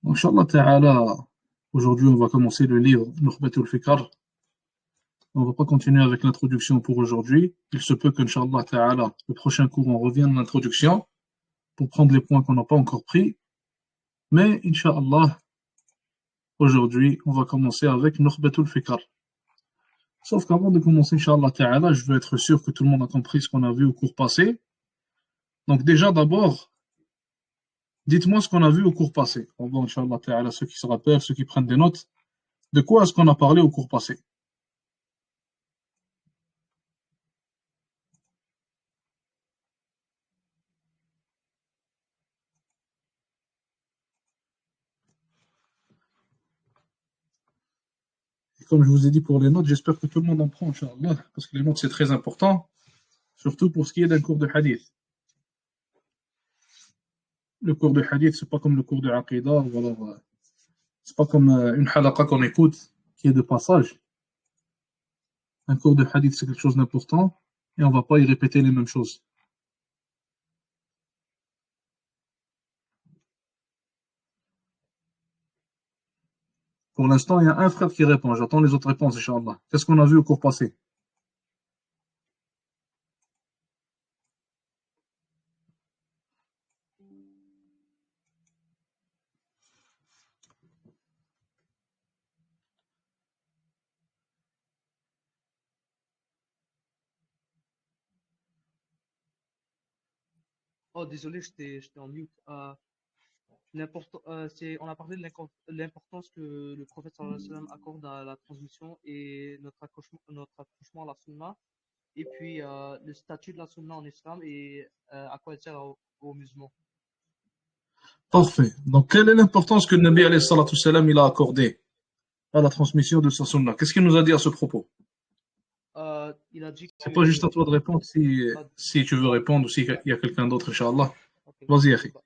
Inch'Allah Ta'ala, aujourd'hui on va commencer le livre Nukhbatul Fikr. On va pas continuer avec l'introduction pour aujourd'hui. Il se peut qu'Inch'Allah Ta'ala, le prochain cours, on revienne à l'introduction pour prendre les points qu'on n'a pas encore pris. Mais Inch'Allah, aujourd'hui, on va commencer avec Nukhbatul Fikr. Sauf qu'avant de commencer, Inch'Allah Ta'ala, je veux être sûr que tout le monde a compris ce qu'on a vu au cours passé. Donc déjà, d'abord, dites-moi ce qu'on a vu au cours passé. On va, Inch'Allah Ta'ala, ceux qui se rappellent, ceux qui prennent des notes, de quoi est-ce qu'on a parlé au cours passé? Et comme je vous ai dit pour les notes, j'espère que tout le monde en prend, Inch'Allah, parce que les notes c'est très important, surtout pour ce qui est d'un cours de hadith. Le cours de hadith, c'est pas comme le cours de aqidah, ou alors c'est pas comme une halaqa qu'on écoute, qui est de passage. Un cours de hadith, c'est quelque chose d'important, et on va pas y répéter les mêmes choses. Pour l'instant, il y a un frère qui répond, j'attends les autres réponses, Inch'Allah. Qu'est-ce qu'on a vu au cours passé? Oh, désolé, j'étais en mute. On a parlé de l'importance que le prophète sallallahu alayhi wa sallam accorde à la transmission et notre accrochement à la sunna, et puis le statut de la sunna en islam et à quoi elle sert aux musulmans. Parfait. Donc, quelle est l'importance que le Nabi alayhi salatu salam, il a accordée à la transmission de sa sunna? Qu'est-ce qu'il nous a dit à ce propos? Il a dit C'est pas juste que... à toi de répondre ah, si tu veux répondre ou s'il y a quelqu'un d'autre, Inch'Allah. ok, Vas-y, Akhi. bah,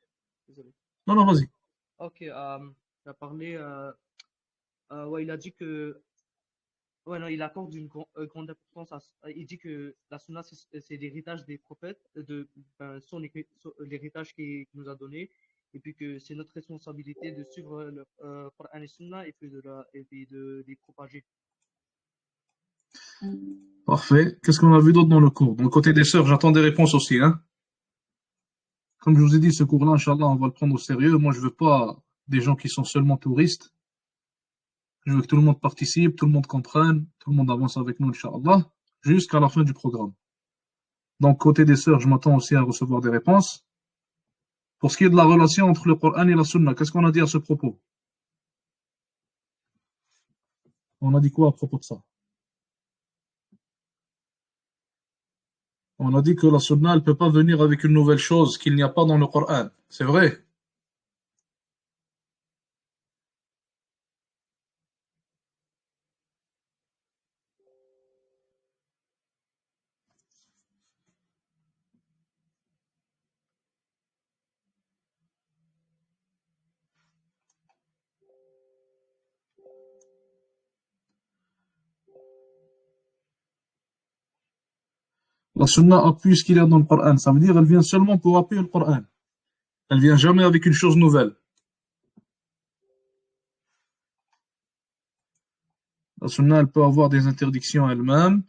désolé. Non, non, vas-y. Ok, il a parlé... ouais, il a dit que... Ouais, non, il accorde une grande importance il dit que la sunna, c'est l'héritage des prophètes, l'héritage qu'il nous a donné, et puis que c'est notre responsabilité de suivre le Coran et Sunna, et puis et puis de les propager. Parfait. Qu'est-ce qu'on a vu d'autre dans le cours? Dans le côté des sœurs, j'attends des réponses aussi, hein. Comme je vous ai dit, ce cours-là, Inch'Allah, on va le prendre au sérieux. Moi, je veux pas des gens qui sont seulement touristes. Je veux que tout le monde participe, tout le monde comprenne, tout le monde avance avec nous, Inch'Allah, jusqu'à la fin du programme. Donc, côté des sœurs, je m'attends aussi à recevoir des réponses. Pour ce qui est de la relation entre le Coran et la Sunna, qu'est-ce qu'on a dit à ce propos? On a dit quoi à propos de ça? On a dit que la Sunna, elle ne peut pas venir avec une nouvelle chose qu'il n'y a pas dans le Coran. C'est vrai? La Sunna appuie ce qu'il y a dans le Coran. Ça veut dire qu'elle vient seulement pour appuyer le Coran. Elle vient jamais avec une chose nouvelle. La Sunna, elle peut avoir des interdictions elle-même,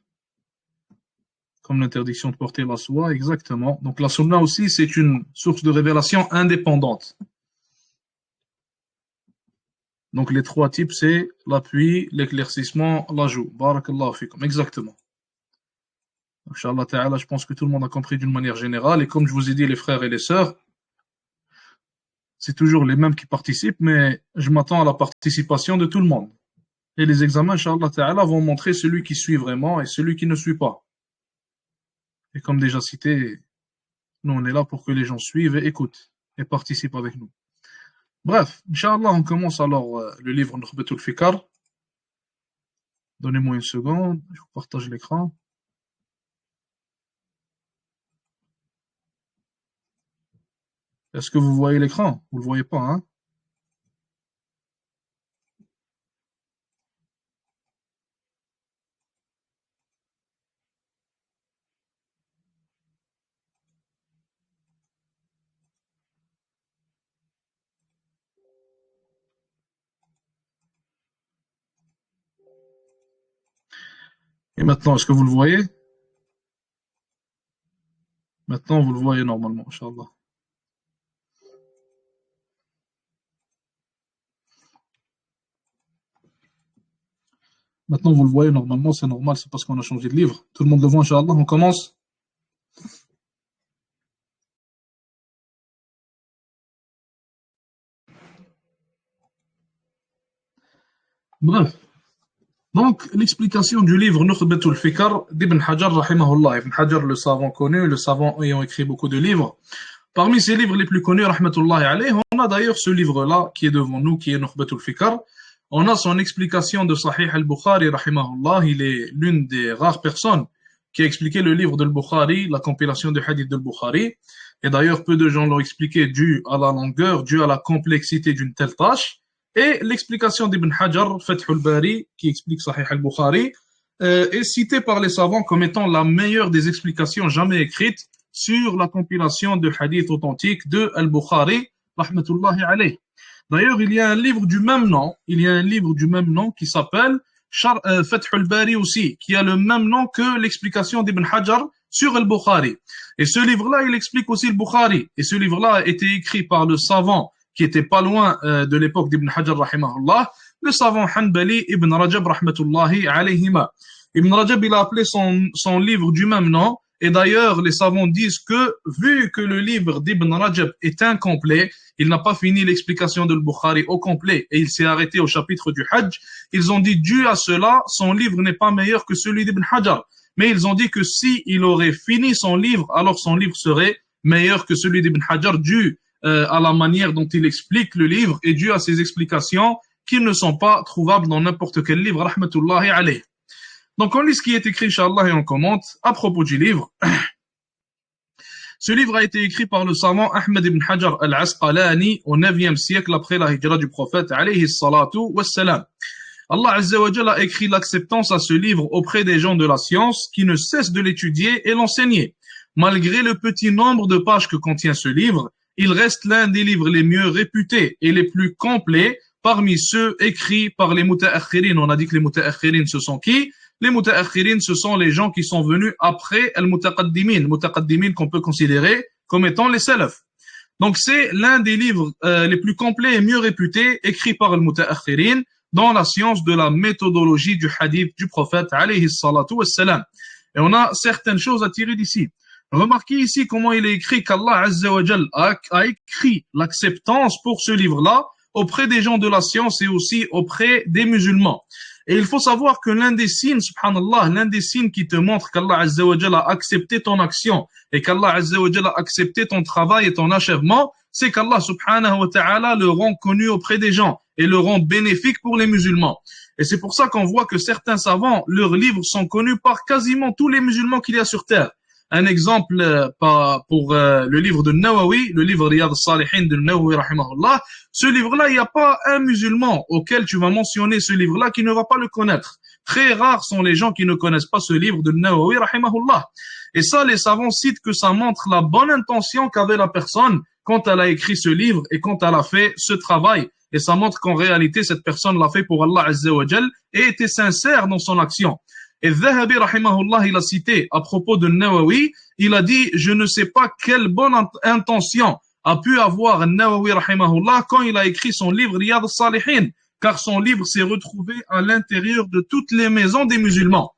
comme l'interdiction de porter la soie, exactement. Donc la Sunna aussi, c'est une source de révélation indépendante. Donc les trois types, c'est l'appui, l'éclaircissement, l'ajout. Barakallahu fikum. Exactement. Inch'Allah Ta'ala, je pense que tout le monde a compris d'une manière générale. Et comme je vous ai dit, les frères et les sœurs, c'est toujours les mêmes qui participent, mais je m'attends à la participation de tout le monde. Et les examens, Inch'Allah Ta'ala, vont montrer celui qui suit vraiment et celui qui ne suit pas. Et comme déjà cité, nous on est là pour que les gens suivent et écoutent et participent avec nous. Bref, Inch'Allah, on commence alors le livre Nukhbatul Fikr. Donnez-moi une seconde, je vous partage l'écran. Est-ce que vous voyez l'écran? Vous ne le voyez pas, hein? Et maintenant, est-ce que vous le voyez? Maintenant, vous le voyez normalement, Inch'Allah. Maintenant, vous le voyez normalement, c'est normal, c'est parce qu'on a changé de livre. Tout le monde le voit, Inch'Allah, on commence. Bref. Donc, l'explication du livre Nukhbatul Fikr d'Ibn Hajar, rahimahullah. Ibn Hajar, le savant connu, le savant ayant écrit beaucoup de livres. Parmi ses livres les plus connus, rahmatullahi alayhi, on a d'ailleurs ce livre-là qui est devant nous, qui est Nukhbatul Fikr. On a son explication de Sahih al-Bukhari, rahimahullah. Il est l'une des rares personnes qui a expliqué le livre de Bukhari, la compilation du hadith de Bukhari. Et d'ailleurs, peu de gens l'ont expliqué dû à la longueur, dû à la complexité d'une telle tâche. Et l'explication d'Ibn Hajar, Fath al-Bari, qui explique Sahih al-Bukhari, est citée par les savants comme étant la meilleure des explications jamais écrites sur la compilation de hadiths authentiques de al-Bukhari, rahmatullahi alayh. D'ailleurs, il y a un livre du même nom, qui s'appelle Fath al-Bari aussi, qui a le même nom que l'explication d'Ibn Hajar sur al-Bukhari. Et ce livre-là, il explique aussi le Bukhari. Et ce livre-là a été écrit par le savant qui était pas loin de l'époque d'Ibn Hajar, rahimahullah, le savant Hanbali Ibn Rajab, rahmatullahi alayhima. Ibn Rajab, il a appelé son livre du même nom. Et d'ailleurs, les savants disent que, vu que le livre d'Ibn Rajab est incomplet, il n'a pas fini l'explication de Bukhari au complet et il s'est arrêté au chapitre du Hajj, ils ont dit, dû à cela, son livre n'est pas meilleur que celui d'Ibn Hajar. Mais ils ont dit que si il aurait fini son livre, alors son livre serait meilleur que celui d'Ibn Hajar, dû à la manière dont il explique le livre et dû à ses explications qui ne sont pas trouvables dans n'importe quel livre, rahmatullahi alayh. Donc on lit ce qui est écrit, Inch'Allah, et on commente à propos du livre. Ce livre a été écrit par le savant Ahmed ibn Hajar al-Asqalani au 9e siècle après la hijra du prophète, alayhi salatu wassalam. Allah Azza wa Jalla a écrit l'acceptance à ce livre auprès des gens de la science qui ne cessent de l'étudier et l'enseigner. Malgré le petit nombre de pages que contient ce livre, il reste l'un des livres les mieux réputés et les plus complets parmi ceux écrits par les muta'akhirin. On a dit que les muta'akhirin, ce sont qui? Les muta'akhirin, ce sont les gens qui sont venus après al-mutaqaddimin. Mutaqaddimin qu'on peut considérer comme étant les salaf. Donc c'est l'un des livres les plus complets et mieux réputés écrits par le muta'akhirin dans la science de la méthodologie du hadith du prophète, alayhi salatu wassalam. Et on a certaines choses à tirer d'ici. Remarquez ici comment il est écrit qu'Allah Azza wa Jal a écrit l'acceptance pour ce livre-là auprès des gens de la science et aussi auprès des musulmans. Et il faut savoir que l'un des signes, subhanallah, l'un des signes qui te montre qu'Allah Azza wa Jal a accepté ton action et qu'Allah Azza wa Jal a accepté ton travail et ton achèvement, c'est qu'Allah subhanahu wa ta'ala le rend connu auprès des gens et le rend bénéfique pour les musulmans. Et c'est pour ça qu'on voit que certains savants, leurs livres sont connus par quasiment tous les musulmans qu'il y a sur terre. Un exemple pour le livre de Nawawi, le livre Riyad al-Salihin de Nawawi rahimahullah. Ce livre-là, il n'y a pas un musulman auquel tu vas mentionner ce livre-là qui ne va pas le connaître. Très rares sont les gens qui ne connaissent pas ce livre de Nawawi rahimahullah. Et ça, les savants citent que ça montre la bonne intention qu'avait la personne quand elle a écrit ce livre et quand elle a fait ce travail. Et ça montre qu'en réalité, cette personne l'a fait pour Allah Azza wa Jal et était sincère dans son action. Et Zahabi, rahimahullah, il a cité à propos de Nawawi, il a dit, je ne sais pas quelle bonne intention a pu avoir Nawawi, rahimahullah, quand il a écrit son livre Riyad al-Salihin, car son livre s'est retrouvé à l'intérieur de toutes les maisons des musulmans.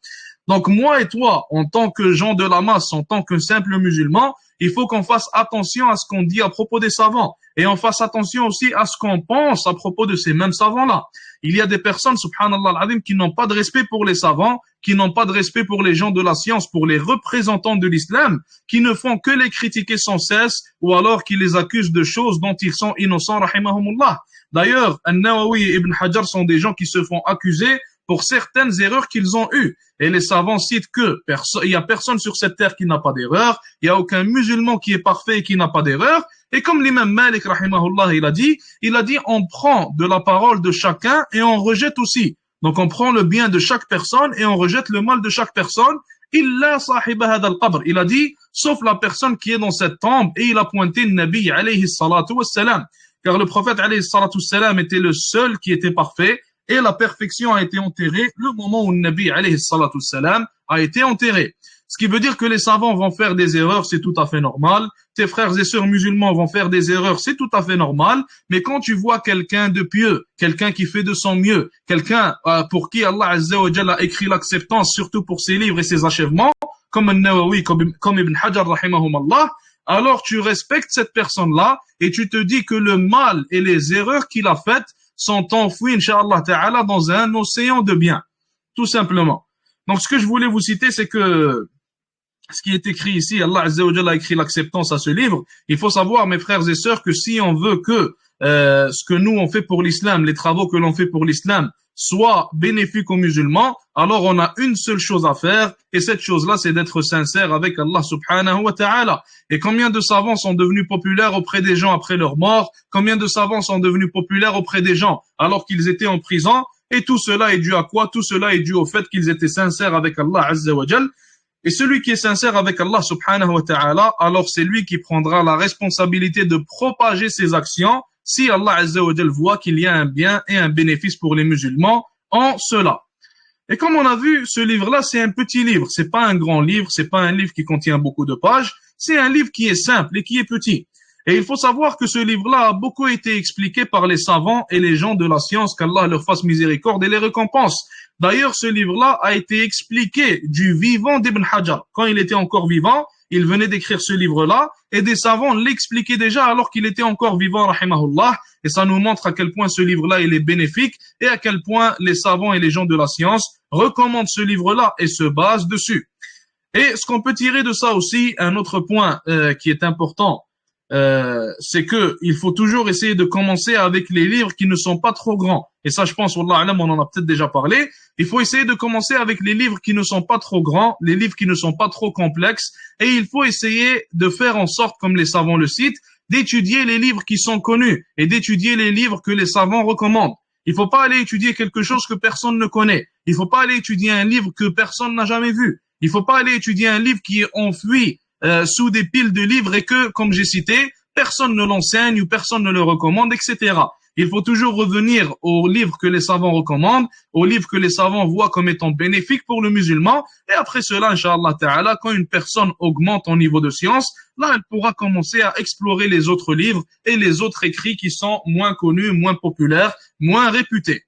Donc moi et toi, en tant que gens de la masse, en tant que simples musulmans, il faut qu'on fasse attention à ce qu'on dit à propos des savants. Et on fasse attention aussi à ce qu'on pense à propos de ces mêmes savants-là. Il y a des personnes, subhanallah al-azim, qui n'ont pas de respect pour les savants, qui n'ont pas de respect pour les gens de la science, pour les représentants de l'islam, qui ne font que les critiquer sans cesse, ou alors qui les accusent de choses dont ils sont innocents, rahimahumullah. D'ailleurs, An-Nawawi et Ibn Hajar sont des gens qui se font accuser pour certaines erreurs qu'ils ont eues. Et les savants citent que il y a personne sur cette terre qui n'a pas d'erreur, il y a aucun musulman qui est parfait et qui n'a pas d'erreur. Et comme l'imam Malik, rahimahullah, il a dit, on prend de la parole de chacun et on rejette aussi. Donc on prend le bien de chaque personne et on rejette le mal de chaque personne. Illa sahiba hada al-qabr. Il a dit, sauf la personne qui est dans cette tombe, et il a pointé le Nabi, alayhi salatu wassalam. Car le prophète, alayhi salatu wassalam, était le seul qui était parfait, et la perfection a été enterrée le moment où le Nabi alayhi salatu salam a été enterré. Ce qui veut dire que les savants vont faire des erreurs, c'est tout à fait normal. Tes frères et sœurs musulmans vont faire des erreurs, c'est tout à fait normal. Mais quand tu vois quelqu'un de pieux, quelqu'un qui fait de son mieux, quelqu'un pour qui Allah Azza wa Jalla a écrit l'acceptance, surtout pour ses livres et ses achèvements, comme An-Nawawi, comme Ibn Hajar, rahimahumallah, alors tu respectes cette personne-là et tu te dis que le mal et les erreurs qu'il a faites sont enfouis, Inch'Allah Ta'ala, dans un océan de bien. Tout simplement. Donc, ce que je voulais vous citer, c'est que ce qui est écrit ici, Allah Azza wa Jalla a écrit l'acceptance à ce livre. Il faut savoir, mes frères et sœurs, que si on veut que ce que nous on fait pour l'islam, les travaux que l'on fait pour l'islam, soient bénéfiques aux musulmans, alors on a une seule chose à faire, et cette chose-là, c'est d'être sincère avec Allah subhanahu wa ta'ala. Et combien de savants sont devenus populaires auprès des gens après leur mort? Combien de savants sont devenus populaires auprès des gens alors qu'ils étaient en prison? Et tout cela est dû à quoi? Tout cela est dû au fait qu'ils étaient sincères avec Allah Azza wa Jalla. Et celui qui est sincère avec Allah subhanahu wa ta'ala, alors c'est lui qui prendra la responsabilité de propager ses actions si Allah Azza wa Jal voit qu'il y a un bien et un bénéfice pour les musulmans en cela. Et comme on a vu, ce livre-là, c'est un petit livre. C'est pas un grand livre, c'est pas un livre qui contient beaucoup de pages. C'est un livre qui est simple et qui est petit. Et il faut savoir que ce livre-là a beaucoup été expliqué par les savants et les gens de la science, qu'Allah leur fasse miséricorde et les récompense. D'ailleurs, ce livre-là a été expliqué du vivant d'Ibn Hajar. Quand il était encore vivant, il venait d'écrire ce livre-là et des savants l'expliquaient déjà alors qu'il était encore vivant, rahimahullah. Et ça nous montre à quel point ce livre-là il est bénéfique et à quel point les savants et les gens de la science recommandent ce livre-là et se basent dessus. Et ce qu'on peut tirer de ça aussi, un autre point qui est important, c'est que il faut toujours essayer de commencer avec les livres qui ne sont pas trop grands. Et ça, je pense, wallah alam, on en a peut-être déjà parlé. Il faut essayer de commencer avec les livres qui ne sont pas trop grands, les livres qui ne sont pas trop complexes. Et il faut essayer de faire en sorte, comme les savants le citent, d'étudier les livres qui sont connus et d'étudier les livres que les savants recommandent. Il faut pas aller étudier quelque chose que personne ne connaît. Il faut pas aller étudier un livre que personne n'a jamais vu. Il faut pas aller étudier un livre qui est enfui sous des piles de livres et que, comme j'ai cité, personne ne l'enseigne ou personne ne le recommande, etc. Il faut toujours revenir aux livres que les savants recommandent, aux livres que les savants voient comme étant bénéfiques pour le musulman. Et après cela, Inch'Allah Ta'ala, quand une personne augmente en niveau de science, là, elle pourra commencer à explorer les autres livres et les autres écrits qui sont moins connus, moins populaires, moins réputés.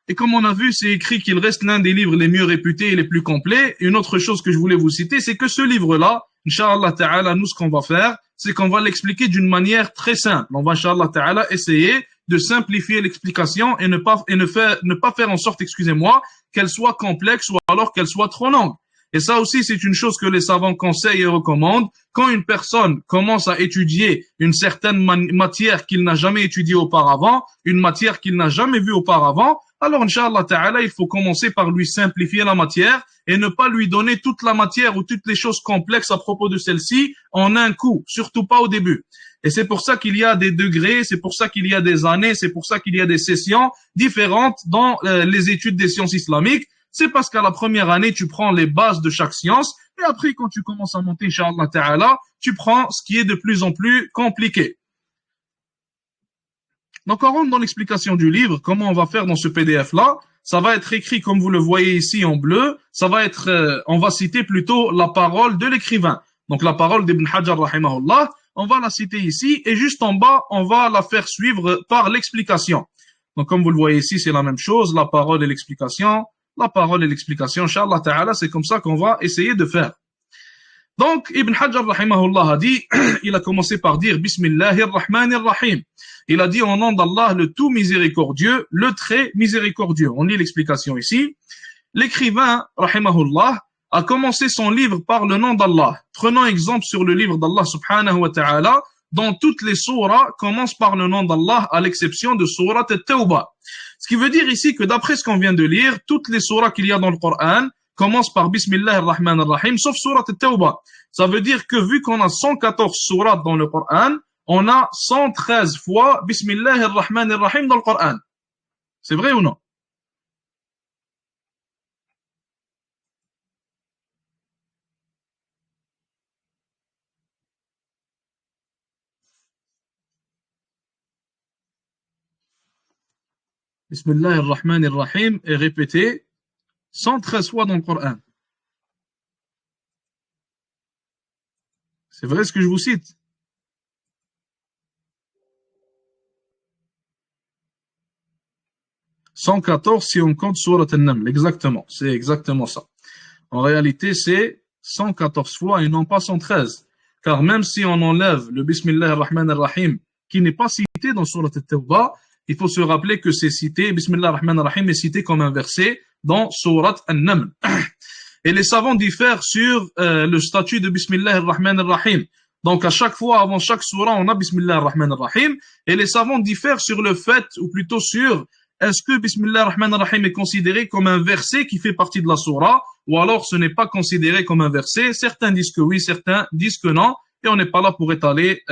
Et comme on a vu, c'est écrit qu'il reste l'un des livres les mieux réputés et les plus complets. Une autre chose que je voulais vous citer, c'est que ce livre-là, Inch'Allah Ta'ala, nous, ce qu'on va faire, c'est qu'on va l'expliquer d'une manière très simple. On va, Inch'Allah Ta'ala, essayer de simplifier l'explication et ne pas faire en sorte, excusez-moi, qu'elle soit complexe ou alors qu'elle soit trop longue. Et ça aussi, c'est une chose que les savants conseillent et recommandent. Quand une personne commence à étudier une certaine matière qu'il n'a jamais étudiée auparavant, une matière qu'il n'a jamais vue auparavant, alors, Inch'Allah Ta'ala, il faut commencer par lui simplifier la matière et ne pas lui donner toute la matière ou toutes les choses complexes à propos de celle-ci en un coup, surtout pas au début. Et c'est pour ça qu'il y a des degrés, c'est pour ça qu'il y a des années, c'est pour ça qu'il y a des sessions différentes dans les études des sciences islamiques. C'est parce qu'à la première année, tu prends les bases de chaque science et après, quand tu commences à monter, Inch'Allah Ta'ala, tu prends ce qui est de plus en plus compliqué. Donc, on rentre dans l'explication du livre, comment on va faire dans ce PDF-là. Ça va être écrit comme vous le voyez ici en bleu. Ça va être, on va citer plutôt la parole de l'écrivain. Donc, la parole d'Ibn Hajar, rahimahullah, on va la citer ici et juste en bas, on va la faire suivre par l'explication. Donc, comme vous le voyez ici, c'est la même chose, la parole et l'explication. La parole et l'explication, Inch'Allah Ta'ala, c'est comme ça qu'on va essayer de faire. Donc, Ibn Hajar, rahimahullah, a dit, il a commencé par dire, Bismillahirrahmanirrahim. Il a dit au nom d'Allah, le tout miséricordieux, le très miséricordieux. On lit l'explication ici. L'écrivain, rahimahullah, a commencé son livre par le nom d'Allah. Prenons exemple sur le livre d'Allah, subhanahu wa ta'ala, dont toutes les surahs commencent par le nom d'Allah, à l'exception de surat al-Tawbah. Ce qui veut dire ici que d'après ce qu'on vient de lire, toutes les surahs qu'il y a dans le Coran, commence par Bismillah ar-Rahman ar-Rahim, sauf surat al-Tawbah. Ça veut dire que vu qu'on a 114 surat dans le Coran, on a 113 fois Bismillah ar-Rahman ar-Rahim dans le Coran. C'est vrai ou non? Bismillah ar-Rahman ar-Rahim est répété 113 fois dans le Coran. C'est vrai ce que je vous cite. 114 si on compte Surat An-Naml. Exactement. C'est exactement ça. En réalité, c'est 114 fois et non pas 113. Car même si on enlève le Bismillah ar-Rahman ar-Rahim qui n'est pas cité dans Surat At-Tawbah, il faut se rappeler que c'est cité, Bismillah ar-Rahman ar-Rahim est cité comme un verset dans Surat An-Naml. Et les savants diffèrent sur le statut de Bismillah ar-Rahman ar-Rahim. Donc à chaque fois, avant chaque surah, on a Bismillah ar-Rahman ar-Rahim. Et les savants diffèrent sur le fait, ou plutôt sur, est-ce que Bismillah ar-Rahman ar-Rahim est considéré comme un verset qui fait partie de la surah, ou alors ce n'est pas considéré comme un verset. Certains disent que oui, certains disent que non. Et on n'est pas là pour étaler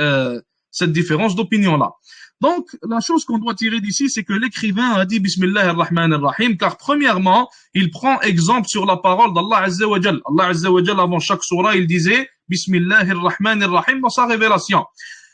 cette différence d'opinion-là. Donc, la chose qu'on doit tirer d'ici, c'est que l'écrivain a dit Bismillah ar-Rahman ar-Rahim, car premièrement, il prend exemple sur la parole d'Allah Azza wa Jal. Allah Azza wa Jal, avant chaque surah, il disait Bismillah ar-Rahman ar-Rahim dans sa révélation.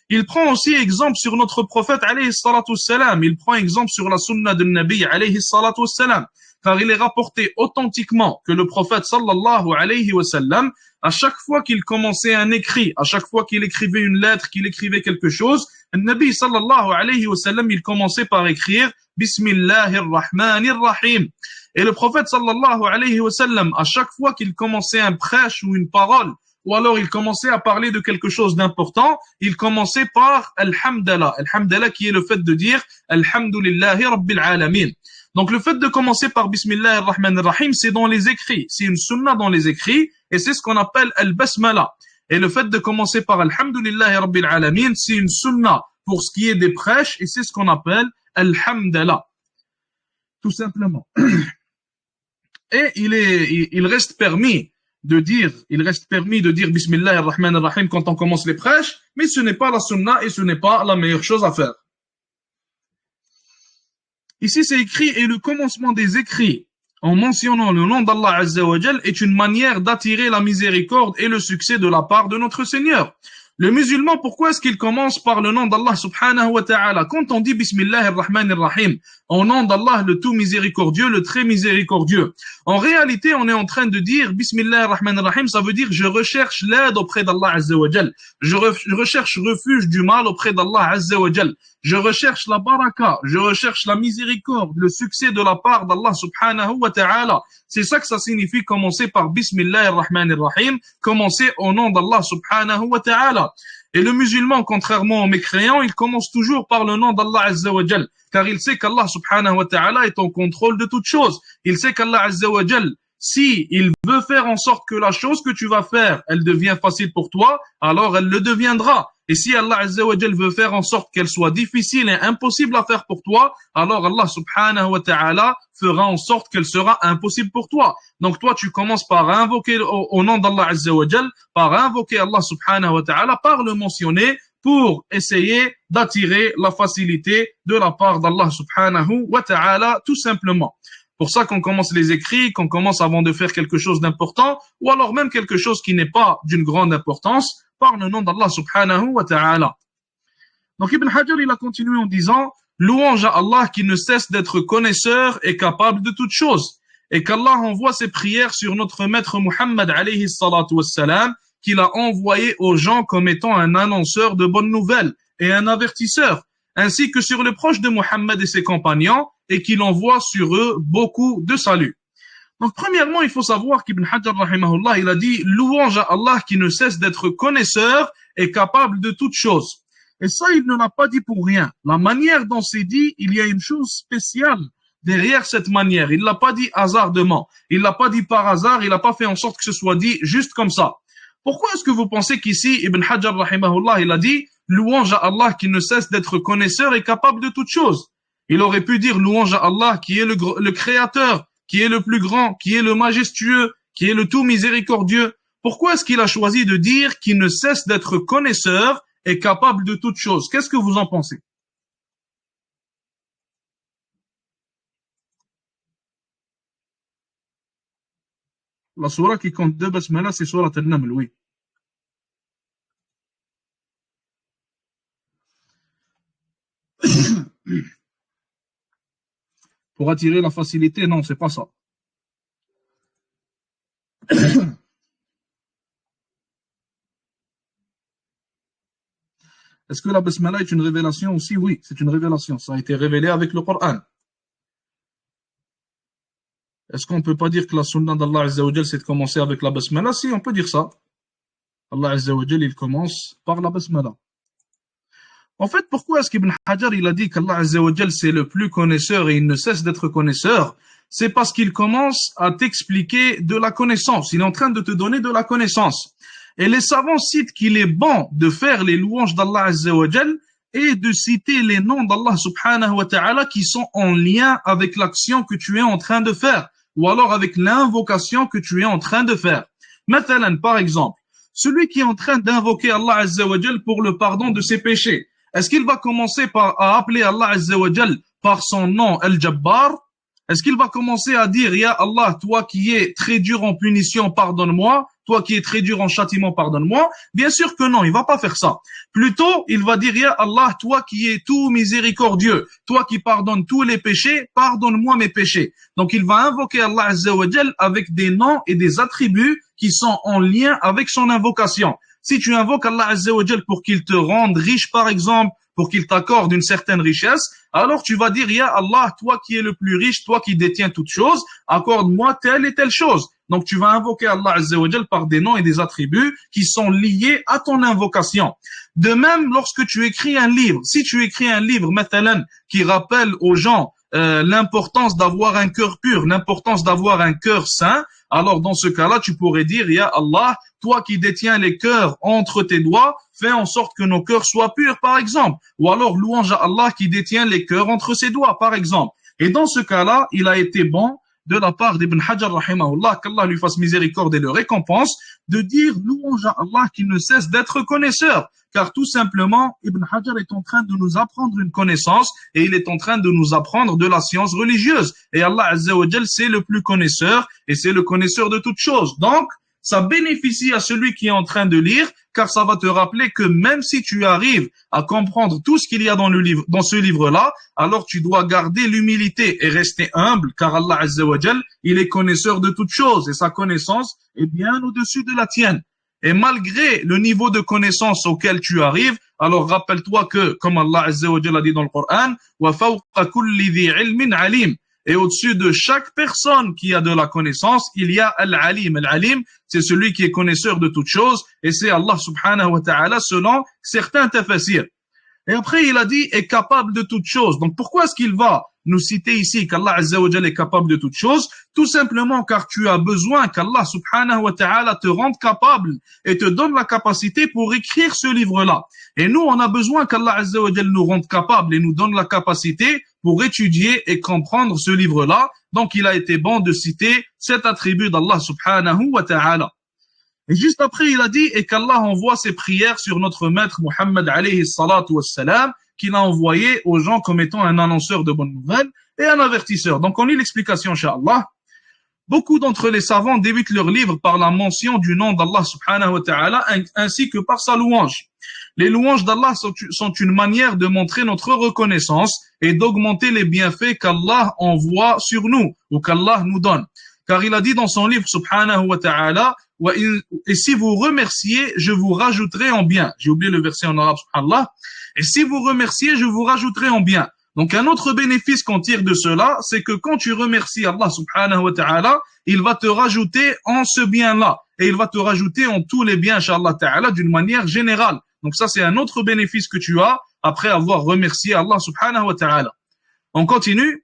Il prend aussi exemple sur notre prophète alayhi salatu wassalam. Il prend exemple sur la sunna de Nabi alayhi salatu wassalam. Car il est rapporté authentiquement que le prophète sallallahu alayhi wa sallam, à chaque fois qu'il commençait un écrit, à chaque fois qu'il écrivait une lettre, qu'il écrivait quelque chose, le Nabi sallallahu alayhi wa sallam, il commençait par écrire Bismillahir Rahmanir Rahim. Et le prophète sallallahu alayhi wa sallam, à chaque fois qu'il commençait un prêche ou une parole, ou alors il commençait à parler de quelque chose d'important, il commençait par Alhamdulillah. Alhamdulillah qui est le fait de dire Alhamdulillahi Rabbil Alamin. Donc le fait de commencer par Bismillah ar-Rahman ar-Rahim, c'est dans les écrits, c'est une sunna dans les écrits, et c'est ce qu'on appelle al-Basmala. Et le fait de commencer par Alhamdulillahi Rabbil Alamin, c'est une sunna pour ce qui est des prêches, et c'est ce qu'on appelle Alhamdulillah. Tout simplement. Et il reste permis de dire Bismillah ar-Rahman ar-Rahim quand on commence les prêches, mais ce n'est pas la sunna et ce n'est pas la meilleure chose à faire. Ici, c'est écrit, et le commencement des écrits, en mentionnant le nom d'Allah Azza wa Jal, est une manière d'attirer la miséricorde et le succès de la part de notre Seigneur. Le musulman, pourquoi est-ce qu'il commence par le nom d'Allah subhanahu wa ta'ala? Quand on dit Bismillah ar-Rahman ar-Rahim, au nom d'Allah, le tout miséricordieux, le très miséricordieux. En réalité, on est en train de dire Bismillah ar-Rahman ar-Rahim, ça veut dire je recherche l'aide auprès d'Allah Azza wa Jal. Je recherche refuge du mal auprès d'Allah Azza wa Jal. Je recherche la baraka, je recherche la miséricorde, le succès de la part d'Allah subhanahu wa ta'ala. C'est ça que ça signifie commencer par Bismillah ar-Rahman ar-Rahim, commencer au nom d'Allah subhanahu wa ta'ala. Et le musulman, contrairement aux mécréants, il commence toujours par le nom d'Allah Azza wa Jal, car il sait qu'Allah subhanahu wa ta'ala est en contrôle de toutes choses. Il sait qu'Allah Azza wa Jal, si il veut faire en sorte que la chose que tu vas faire, elle devient facile pour toi, alors elle le deviendra. Et si Allah Azza wa Jal veut faire en sorte qu'elle soit difficile et impossible à faire pour toi, alors Allah subhanahu wa ta'ala fera en sorte qu'elle sera impossible pour toi. Donc toi, tu commences par invoquer au nom d'Allah Azza wa Jal, par invoquer Allah subhanahu wa ta'ala, par le mentionner, pour essayer d'attirer la facilité de la part d'Allah subhanahu wa ta'ala, tout simplement. Pour ça qu'on commence les écrits, qu'on commence avant de faire quelque chose d'important, ou alors même quelque chose qui n'est pas d'une grande importance, par le nom d'Allah subhanahu wa ta'ala. Donc Ibn Hajar, il a continué en disant, louange à Allah qui ne cesse d'être connaisseur et capable de toutes choses, et qu'Allah envoie ses prières sur notre maître Muhammad alayhi salatu wassalam, qu'il a envoyé aux gens comme étant un annonceur de bonnes nouvelles et un avertisseur, ainsi que sur les proches de Muhammad et ses compagnons, et qu'il envoie sur eux beaucoup de salut. Donc, premièrement, il faut savoir qu'Ibn Hajar, rahimahullah, il a dit louange à Allah qui ne cesse d'être connaisseur et capable de toutes choses. Et ça, il ne l'a pas dit pour rien. La manière dont c'est dit, il y a une chose spéciale derrière cette manière. Il l'a pas dit hasardement. Il l'a pas dit par hasard. Il n'a pas fait en sorte que ce soit dit juste comme ça. Pourquoi est-ce que vous pensez qu'ici, Ibn Hajar, rahimahullah, il a dit louange à Allah qui ne cesse d'être connaisseur et capable de toutes choses? Il aurait pu dire louange à Allah qui est le créateur, qui est le plus grand, qui est le majestueux, qui est le tout miséricordieux. Pourquoi est-ce qu'il a choisi de dire qu'il ne cesse d'être connaisseur et capable de toutes choses? Qu'est-ce que vous en pensez? La surah qui compte deux basmalas, c'est surah Al-Naml, oui. pour attirer la facilité. Non, c'est pas ça. Est-ce que la basmala est une révélation aussi? Oui, c'est une révélation. Ça a été révélé avec le Coran. Est-ce qu'on ne peut pas dire que la sunna d'Allah Azza wa Jal, c'est de commencer avec la basmala? Si, on peut dire ça. Allah Azza wa Jal, il commence par la basmala. En fait, pourquoi est-ce qu'Ibn Hajar, il a dit qu'Allah Azza wa Jal, c'est le plus connaisseur et il ne cesse d'être connaisseur? C'est parce qu'il commence à t'expliquer de la connaissance. Il est en train de te donner de la connaissance. Et les savants citent qu'il est bon de faire les louanges d'Allah Azza wa Jal et de citer les noms d'Allah subhanahu wa ta'ala qui sont en lien avec l'action que tu es en train de faire ou alors avec l'invocation que tu es en train de faire. Mathalan, par exemple, celui qui est en train d'invoquer Allah Azza wa Jal pour le pardon de ses péchés, est-ce qu'il va commencer à appeler Allah Azza wa Jal par son nom Al-Jabbar? Est-ce qu'il va commencer à dire, Ya Allah, toi qui es très dur en punition, pardonne-moi, toi qui es très dur en châtiment, pardonne-moi? Bien sûr que non, il va pas faire ça. Plutôt, il va dire, Ya Allah, toi qui es tout miséricordieux, toi qui pardonnes tous les péchés, pardonne-moi mes péchés. Donc il va invoquer Allah Azza wa Jal avec des noms et des attributs qui sont en lien avec son invocation. Si tu invoques Allah Azza wa Jal pour qu'il te rende riche, par exemple, pour qu'il t'accorde une certaine richesse, alors tu vas dire, Ya Allah, toi qui es le plus riche, toi qui détiens toutes choses, accorde-moi telle et telle chose. Donc tu vas invoquer Allah Azza wa Jal par des noms et des attributs qui sont liés à ton invocation. De même, lorsque tu écris un livre, si tu écris un livre, mathalan, qui rappelle aux gens l'importance d'avoir un cœur pur, l'importance d'avoir un cœur saint, alors dans ce cas-là, tu pourrais dire, Ya Allah, toi qui détiens les cœurs entre tes doigts, fais en sorte que nos cœurs soient purs, par exemple. Ou alors louange à Allah qui détient les cœurs entre ses doigts, par exemple. Et dans ce cas-là, il a été bon de la part d'Ibn Hajar, rahimahullah, qu'Allah lui fasse miséricorde et le récompense, de dire louange à Allah qui ne cesse d'être connaisseur. Car tout simplement, Ibn Hajar est en train de nous apprendre une connaissance et il est en train de nous apprendre de la science religieuse. Et Allah Azza wa Jal, c'est le plus connaisseur et c'est le connaisseur de toutes choses. Donc, ça bénéficie à celui qui est en train de lire, car ça va te rappeler que même si tu arrives à comprendre tout ce qu'il y a dans le livre, dans ce livre-là, alors tu dois garder l'humilité et rester humble, car Allah Azza wa Jal, il est connaisseur de toutes choses et sa connaissance est bien au-dessus de la tienne. Et malgré le niveau de connaissance auquel tu arrives, alors rappelle-toi que, comme Allah Azza wa Jal a dit dans le Coran, wa fawqa kulli dhi ilmin alim. Et au-dessus de chaque personne qui a de la connaissance, il y a Al-Alim. Al-Alim, c'est celui qui est connaisseur de toutes choses, et c'est Allah subhanahu wa ta'ala selon certains tafasirs. Et après, il a dit, est capable de toutes choses. Donc, pourquoi est-ce qu'il va nous citer ici qu'Allah Azza wa Jal est capable de toutes choses? Tout simplement car tu as besoin qu'Allah subhanahu wa ta'ala te rende capable et te donne la capacité pour écrire ce livre-là. Et nous, on a besoin qu'Allah Azza wa Jal nous rende capable et nous donne la capacité pour étudier et comprendre ce livre-là. Donc, il a été bon de citer cet attribut d'Allah subhanahu wa ta'ala. Et juste après, il a dit, et qu'Allah envoie ses prières sur notre maître Muhammad alayhi salatu wassalam, qu'il a envoyé aux gens comme étant un annonceur de bonnes nouvelles et un avertisseur. Donc, on lit l'explication, inshallah. Beaucoup d'entre les savants débutent leur livre par la mention du nom d'Allah subhanahu wa ta'ala ainsi que par sa louange. Les louanges d'Allah sont une manière de montrer notre reconnaissance et d'augmenter les bienfaits qu'Allah envoie sur nous ou qu'Allah nous donne. Car il a dit dans son livre subhanahu wa ta'ala, et si vous remerciez, je vous rajouterai en bien. J'ai oublié le verset en arabe, subhanallah. Et si vous remerciez, je vous rajouterai en bien. Donc un autre bénéfice qu'on tire de cela, c'est que quand tu remercies Allah subhanahu wa ta'ala, il va te rajouter en ce bien-là. Et il va te rajouter en tous les biens, inshallah ta'ala, d'une manière générale. Donc ça, c'est un autre bénéfice que tu as après avoir remercié Allah subhanahu wa ta'ala. On continue.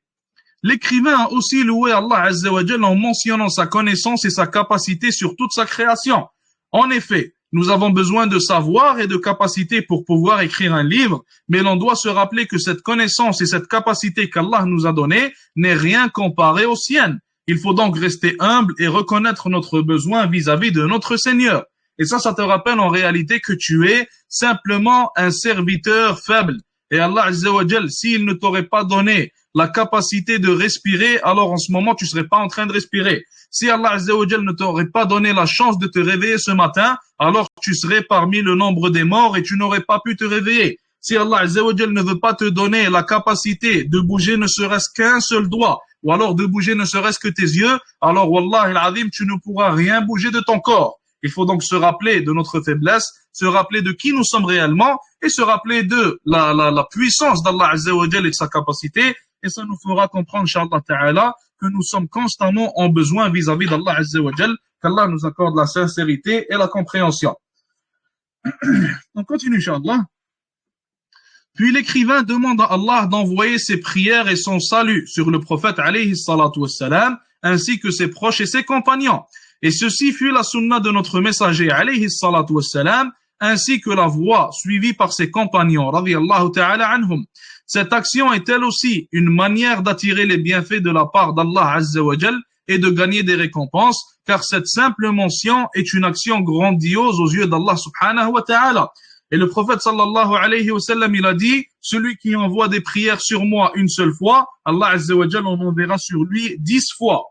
L'écrivain a aussi loué Allah Azza wa Jal en mentionnant sa connaissance et sa capacité sur toute sa création. En effet, nous avons besoin de savoir et de capacité pour pouvoir écrire un livre, mais l'on doit se rappeler que cette connaissance et cette capacité qu'Allah nous a donnée n'est rien comparé aux siennes. Il faut donc rester humble et reconnaître notre besoin vis-à-vis de notre Seigneur. Et ça te rappelle en réalité que tu es simplement un serviteur faible. Et Allah Azza wa Jal, s'il ne t'aurait pas donné la capacité de respirer, alors en ce moment, tu serais pas en train de respirer. Si Allah Azza wa Jal ne t'aurait pas donné la chance de te réveiller ce matin, alors tu serais parmi le nombre des morts et tu n'aurais pas pu te réveiller. Si Allah Azza wa Jal ne veut pas te donner la capacité de bouger ne serait-ce qu'un seul doigt, ou alors de bouger ne serait-ce que tes yeux, alors Wallah al-Azim, tu ne pourras rien bouger de ton corps. Il faut donc se rappeler de notre faiblesse, se rappeler de qui nous sommes réellement et se rappeler de la puissance d'Allah Azza wa Jal et de sa capacité. Et ça nous fera comprendre, Inch'Allah Ta'ala, que nous sommes constamment en besoin vis-à-vis d'Allah Azza wa Jal, qu'Allah nous accorde la sincérité et la compréhension. On continue, Inch'Allah. Puis l'écrivain demande à Allah d'envoyer ses prières et son salut sur le prophète alayhi salatu wassalam, ainsi que ses proches et ses compagnons. Et ceci fut la sunna de notre messager alayhi salatu wassalam, ainsi que la voie suivie par ses compagnons radiyallahu ta'ala anhum. Cette action est elle aussi une manière d'attirer les bienfaits de la part d'Allah azza wa jal et de gagner des récompenses, car cette simple mention est une action grandiose aux yeux d'Allah subhanahu wa ta'ala. Et le prophète sallallahu alayhi wa sallam, il a dit, celui qui envoie des prières sur moi une seule fois, Allah azza wa jal en enverra sur lui 10 fois.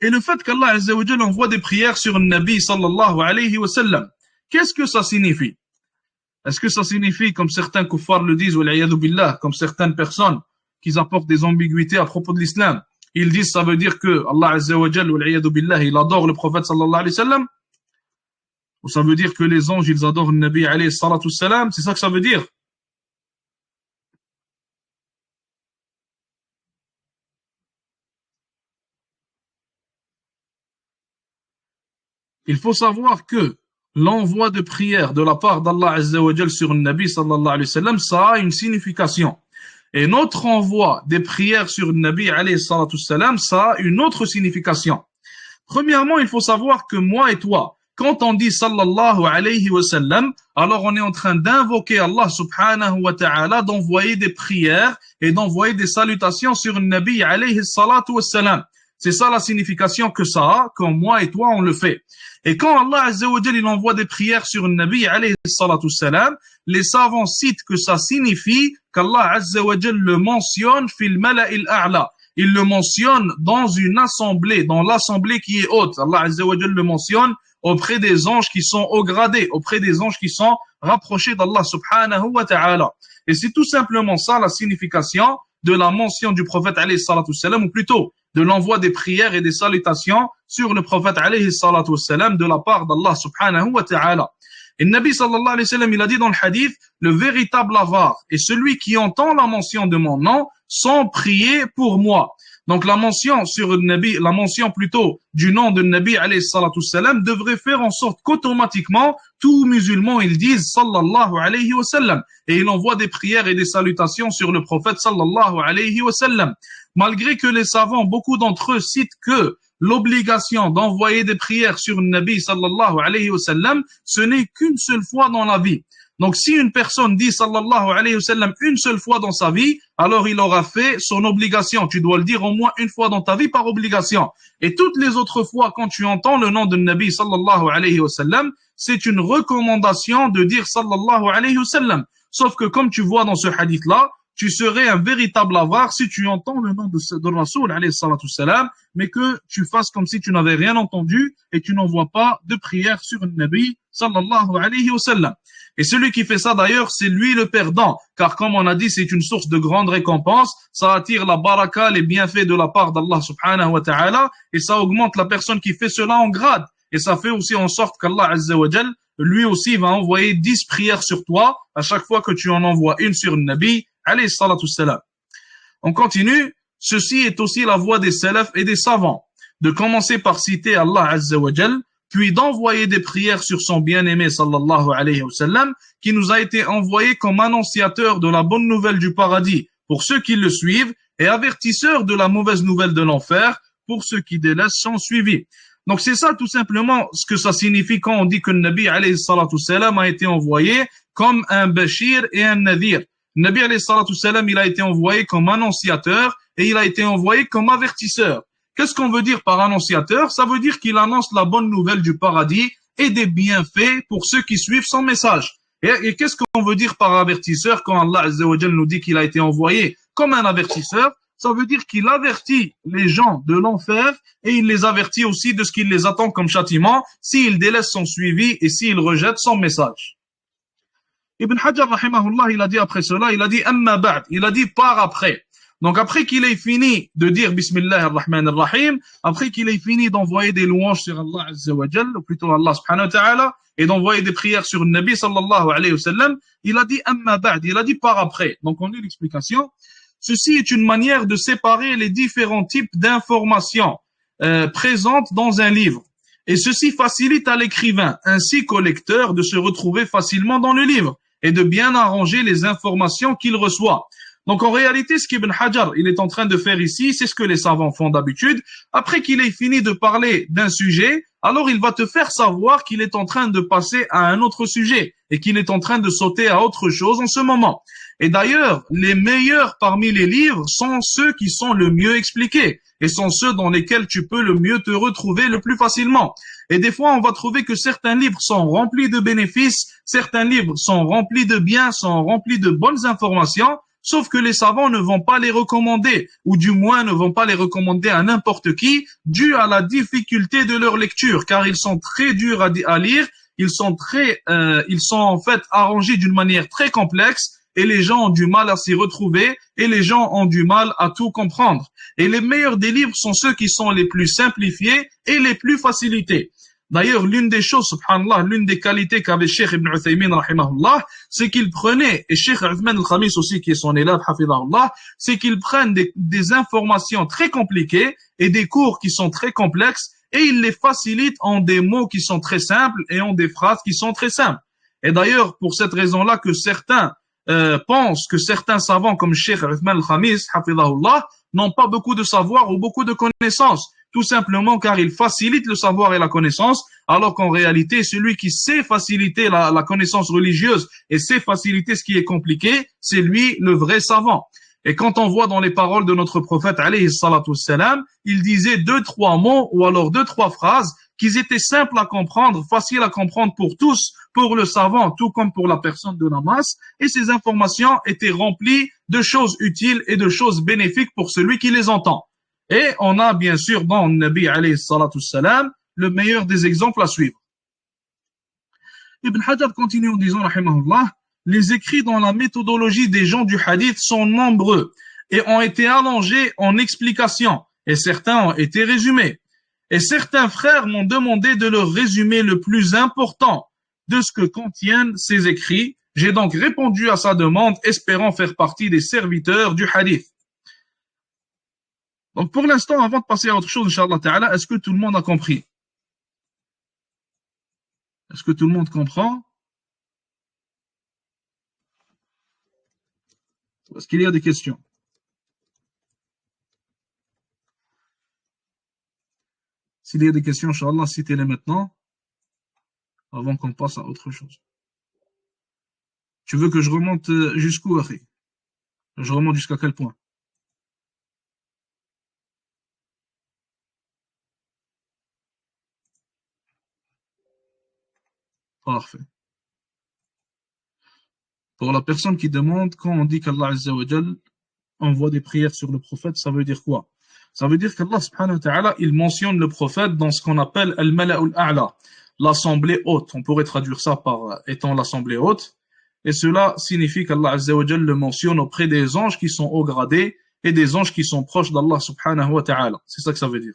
Et le fait qu'Allah azza wa jal envoie des prières sur un Nabi sallallahu alayhi wa sallam, qu'est-ce que ça signifie? Est-ce que ça signifie, comme certains kuffars le disent, billah, comme certaines personnes qui apportent des ambiguïtés à propos de l'islam, ils disent ça veut dire que Allah azza wa jal, billah, il adore le prophète sallallahu alayhi wa sallam? Ou ça veut dire que les anges, ils adorent le Nabi alayhi salatu salam? C'est ça que ça veut dire? Il faut savoir que l'envoi de prière de la part d'Allah azza wa jal sur le Nabi sallallahu alayhi wa sallam, ça a une signification. Et notre envoi des prières sur le Nabi alayhi salatu salam, ça a une autre signification. Premièrement, il faut savoir que moi et toi, quand on dit sallallahu alayhi wa sallam, alors on est en train d'invoquer Allah subhanahu wa ta'ala, d'envoyer des prières et d'envoyer des salutations sur le Nabi alayhi salatu wa salam. C'est ça la signification que ça a, quand moi et toi on le fait. Et quand Allah azza wa jal il envoie des prières sur le Nabi alayhi salatu wa salam, les savants citent que ça signifie qu'Allah azza wa jal le mentionne fil mala'il a'la. Il le mentionne dans une assemblée, dans l'assemblée qui est haute. Allah azza wa jal le mentionne auprès des anges qui sont au gradé, auprès des anges qui sont rapprochés d'Allah subhanahu wa ta'ala. Et c'est tout simplement ça la signification de la mention du prophète alayhi salatu wassalam, ou plutôt de l'envoi des prières et des salutations sur le prophète alayhi salatu wassalam de la part d'Allah subhanahu wa ta'ala. Et le Nabi sallallahu alayhi wa sallam, il a dit dans le hadith, le véritable avare est celui qui entend la mention de mon nom sans prier pour moi. Donc la mention sur le Nabi, la mention plutôt du nom de Nabi alayhi salatu salam devrait faire en sorte qu'automatiquement tout musulman ils disent sallallahu alayhi wa sallam et il envoie des prières et des salutations sur le prophète sallallahu alayhi wa sallam. Malgré que les savants, beaucoup d'entre eux citent que l'obligation d'envoyer des prières sur le Nabi sallallahu alayhi wa sallam, ce n'est qu'une seule fois dans la vie. Donc si une personne dit sallallahu alayhi wa sallam une seule fois dans sa vie, alors il aura fait son obligation. Tu dois le dire au moins une fois dans ta vie par obligation. Et toutes les autres fois quand tu entends le nom de Nabi sallallahu alayhi wa sallam, c'est une recommandation de dire sallallahu alayhi wa sallam. Sauf que comme tu vois dans ce hadith-là, tu serais un véritable avare si tu entends le nom de Rasoul alayhi salatu salam, mais que tu fasses comme si tu n'avais rien entendu et tu n'envoies pas de prière sur le Nabi sallallahu alayhi wa sallam. Et celui qui fait ça d'ailleurs, c'est lui le perdant, car comme on a dit, c'est une source de grande récompense, ça attire la baraka, les bienfaits de la part d'Allah subhanahu wa ta'ala, et ça augmente la personne qui fait cela en grade. Et ça fait aussi en sorte qu'Allah azza wa jal, lui aussi va envoyer 10 prières sur toi, à chaque fois que tu en envoies une sur le Nabi, alayhi salatu salam. On continue, ceci est aussi la voie des salafs et des savants, de commencer par citer Allah azza wa jal, puis d'envoyer des prières sur son bien-aimé sallallahu alayhi wa sallam, qui nous a été envoyé comme annonciateur de la bonne nouvelle du paradis pour ceux qui le suivent et avertisseur de la mauvaise nouvelle de l'enfer pour ceux qui délaissent son suivi. Donc c'est ça tout simplement ce que ça signifie quand on dit que le Nabi alayhi salatu salam a été envoyé comme un bashir et un nadir. Le Nabi alayhi salatu salam, il a été envoyé comme annonciateur et il a été envoyé comme avertisseur. Qu'est-ce qu'on veut dire par annonciateur? Ça veut dire qu'il annonce la bonne nouvelle du paradis et des bienfaits pour ceux qui suivent son message. Et qu'est-ce qu'on veut dire par avertisseur quand Allah azza wa jal nous dit qu'il a été envoyé comme un avertisseur? Ça veut dire qu'il avertit les gens de l'enfer et il les avertit aussi de ce qu'il les attend comme châtiment s'ils délaissent son suivi et s'ils rejettent son message. Ibn Hajar, rahimahullah, il a dit après cela, il a dit amma ba'd, il a dit par après. Donc après qu'il ait fini de dire Bismillah ar-Rahman ar-Rahim, après qu'il ait fini d'envoyer des louanges sur Allah Azza wa Jal, ou plutôt Allah subhanahu wa ta'ala, et d'envoyer des prières sur le Nabi sallallahu alayhi wa sallam, il a dit amma ba'd, il a dit par après. Donc on lit l'explication. Ceci est une manière de séparer les différents types d'informations présentes dans un livre. Et ceci facilite à l'écrivain ainsi qu'au lecteur de se retrouver facilement dans le livre et de bien arranger les informations qu'il reçoit. Donc en réalité, ce qu'Ibn Hajar il est en train de faire ici, c'est ce que les savants font d'habitude. Après qu'il ait fini de parler d'un sujet, alors il va te faire savoir qu'il est en train de passer à un autre sujet et qu'il est en train de sauter à autre chose en ce moment. Et d'ailleurs, les meilleurs parmi les livres sont ceux qui sont le mieux expliqués et sont ceux dans lesquels tu peux le mieux te retrouver le plus facilement. Et des fois, on va trouver que certains livres sont remplis de bénéfices, certains livres sont remplis de biens, sont remplis de bonnes informations, sauf que les savants ne vont pas les recommander, ou du moins ne vont pas les recommander à n'importe qui, dû à la difficulté de leur lecture, car ils sont très durs à lire, ils sont en fait arrangés d'une manière très complexe, et les gens ont du mal à s'y retrouver, et les gens ont du mal à tout comprendre. Et les meilleurs des livres sont ceux qui sont les plus simplifiés et les plus facilités. D'ailleurs, l'une des choses, subhanallah, l'une des qualités qu'avait Cheikh Ibn Uthaymin, rahimahullah, c'est qu'il prenait, et Cheikh Uthman al-Khamis aussi, qui est son élève, hafidahullah, c'est qu'ils prennent des informations très compliquées et des cours qui sont très complexes, et ils les facilitent en des mots qui sont très simples et en des phrases qui sont très simples. Et d'ailleurs, pour cette raison-là que certains pensent que certains savants comme Cheikh Uthman al-Khamis, hafidahullah, n'ont pas beaucoup de savoir ou beaucoup de connaissances, tout simplement car ils facilitent le savoir et la connaissance, alors qu'en réalité, celui qui sait faciliter la connaissance religieuse et sait faciliter ce qui est compliqué, c'est lui le vrai savant. Et quand on voit dans les paroles de notre prophète, alayhi salatu wassalam, il disait 2-3 mots ou alors 2-3 phrases qui étaient simples à comprendre, faciles à comprendre pour tous, pour le savant, tout comme pour la personne de la masse. Et ces informations étaient remplies de choses utiles et de choses bénéfiques pour celui qui les entend. Et on a bien sûr dans le Nabi alayhi salatu wassalam le meilleur des exemples à suivre. Ibn Hajar continue en disant, rahimahullah, les écrits dans la méthodologie des gens du hadith sont nombreux et ont été allongés en explications, et certains ont été résumés. Et certains frères m'ont demandé de leur résumer le plus important de ce que contiennent ces écrits. J'ai donc répondu à sa demande, espérant faire partie des serviteurs du hadith. Donc pour l'instant, avant de passer à autre chose, Inch'Allah Ta'ala, est-ce que tout le monde a compris? Est-ce que tout le monde comprend? Est-ce qu'il y a des questions? S'il y a des questions, Inch'Allah, citez-les maintenant, avant qu'on passe à autre chose. Tu veux que je remonte jusqu'où, Akhi? Je remonte jusqu'à quel point? Parfait. Pour la personne qui demande, quand on dit qu'Allah Azza wa Jal envoie des prières sur le prophète, ça veut dire quoi? Ça veut dire qu'Allah subhanahu wa ta'ala, il mentionne le prophète dans ce qu'on appelle al-mala'ul a'la, l'assemblée haute. On pourrait traduire ça par étant l'assemblée haute. Et cela signifie qu'Allah Azza wa Jal le mentionne auprès des anges qui sont haut gradés et des anges qui sont proches d'Allah subhanahu wa ta'ala. C'est ça que ça veut dire.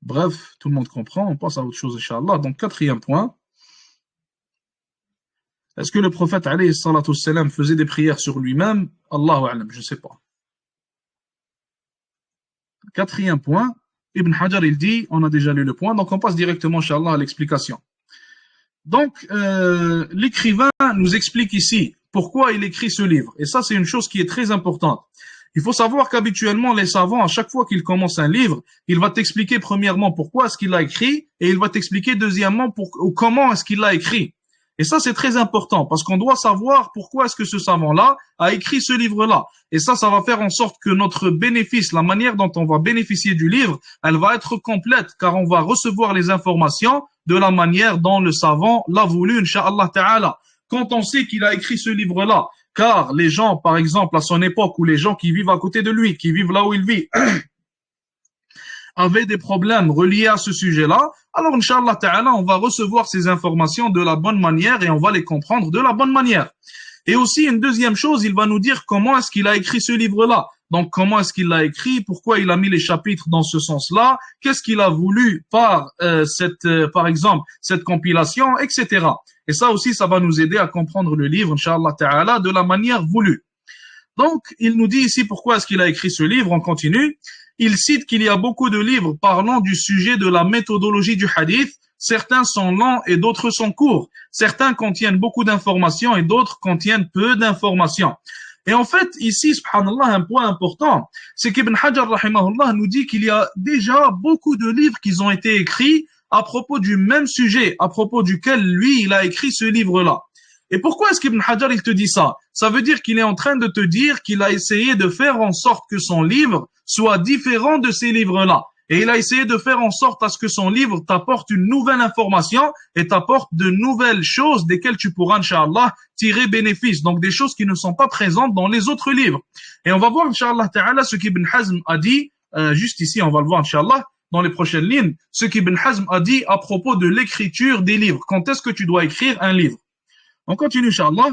Bref, tout le monde comprend, on passe à autre chose, Inch'Allah. Donc, quatrième point. Est-ce que le prophète, alayhi salatu wassalam, faisait des prières sur lui-même? Allahu a'lam, je ne sais pas. Quatrième point, Ibn Hajar, il dit, on a déjà lu le point, donc on passe directement, Inch'Allah, à l'explication. Donc, l'écrivain nous explique ici pourquoi il écrit ce livre. Et ça, c'est une chose qui est très importante. Il faut savoir qu'habituellement, les savants, à chaque fois qu'ils commencent un livre, il va t'expliquer premièrement pourquoi est-ce qu'il l'a écrit, et il va t'expliquer deuxièmement comment est-ce qu'il l'a écrit. Et ça, c'est très important, parce qu'on doit savoir pourquoi est-ce que ce savant-là a écrit ce livre-là. Et ça va faire en sorte que notre bénéfice, la manière dont on va bénéficier du livre, elle va être complète, car on va recevoir les informations de la manière dont le savant l'a voulu, Inch'Allah Ta'ala. Quand on sait qu'il a écrit ce livre-là, car les gens, par exemple, à son époque, ou les gens qui vivent à côté de lui, qui vivent là où il vit, avait des problèmes reliés à ce sujet-là, alors Inch'Allah Ta'ala, on va recevoir ces informations de la bonne manière et on va les comprendre de la bonne manière. Et aussi, une deuxième chose, il va nous dire comment est-ce qu'il a écrit ce livre-là. Donc, comment est-ce qu'il l'a écrit, pourquoi il a mis les chapitres dans ce sens-là, qu'est-ce qu'il a voulu par exemple, cette compilation, etc. Et ça aussi, ça va nous aider à comprendre le livre, Inch'Allah Ta'ala, de la manière voulue. Donc, il nous dit ici pourquoi est-ce qu'il a écrit ce livre, on continue. Il cite qu'il y a beaucoup de livres parlant du sujet de la méthodologie du hadith. Certains sont lents et d'autres sont courts. Certains contiennent beaucoup d'informations et d'autres contiennent peu d'informations. Et en fait, ici, subhanallah, un point important, c'est qu'Ibn Hajar, rahimahullah, nous dit qu'il y a déjà beaucoup de livres qui ont été écrits à propos du même sujet, à propos duquel lui, il a écrit ce livre-là. Et pourquoi est-ce qu'Ibn Hajar, il te dit ça? Ça veut dire qu'il est en train de te dire qu'il a essayé de faire en sorte que son livre soit différent de ces livres-là. Et il a essayé de faire en sorte à ce que son livre t'apporte une nouvelle information et t'apporte de nouvelles choses desquelles tu pourras, Inch'Allah, tirer bénéfice. Donc des choses qui ne sont pas présentes dans les autres livres. Et on va voir, Inch'Allah Ta'ala, ce qu'Ibn Hazm a dit, juste ici, on va le voir, Inch'Allah, dans les prochaines lignes, ce qu'Ibn Hazm a dit à propos de l'écriture des livres. Quand est-ce que tu dois écrire un livre? On continue, Inch'Allah.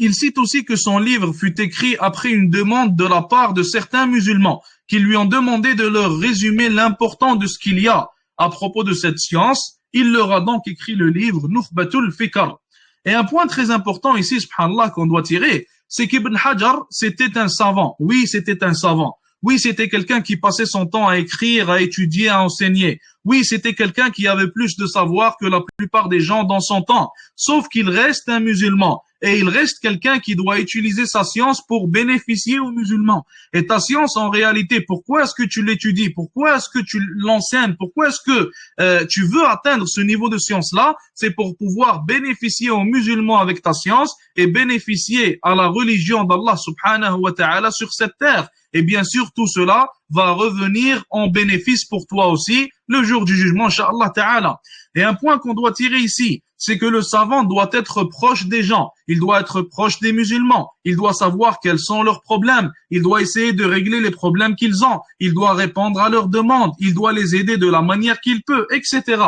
Il cite aussi que son livre fut écrit après une demande de la part de certains musulmans qui lui ont demandé de leur résumer l'important de ce qu'il y a à propos de cette science. Il leur a donc écrit le livre Nukhbatul Fikr. Et un point très important ici, subhanallah, qu'on doit tirer, c'est qu'Ibn Hajar, c'était un savant. Oui, c'était un savant. Oui, c'était quelqu'un qui passait son temps à écrire, à étudier, à enseigner. Oui, c'était quelqu'un qui avait plus de savoir que la plupart des gens dans son temps. Sauf qu'il reste un musulman. Et il reste quelqu'un qui doit utiliser sa science pour bénéficier aux musulmans. Et ta science, en réalité, pourquoi est-ce que tu l'étudies? Pourquoi est-ce que tu l'enseignes? Pourquoi est-ce que tu veux atteindre ce niveau de science-là? C'est pour pouvoir bénéficier aux musulmans avec ta science et bénéficier à la religion d'Allah subhanahu wa ta'ala sur cette terre. Et bien sûr, tout cela va revenir en bénéfice pour toi aussi le jour du jugement, Inch'Allah Ta'ala. Et un point qu'on doit tirer ici, c'est que le savant doit être proche des gens, il doit être proche des musulmans, il doit savoir quels sont leurs problèmes, il doit essayer de régler les problèmes qu'ils ont, il doit répondre à leurs demandes, il doit les aider de la manière qu'il peut, etc.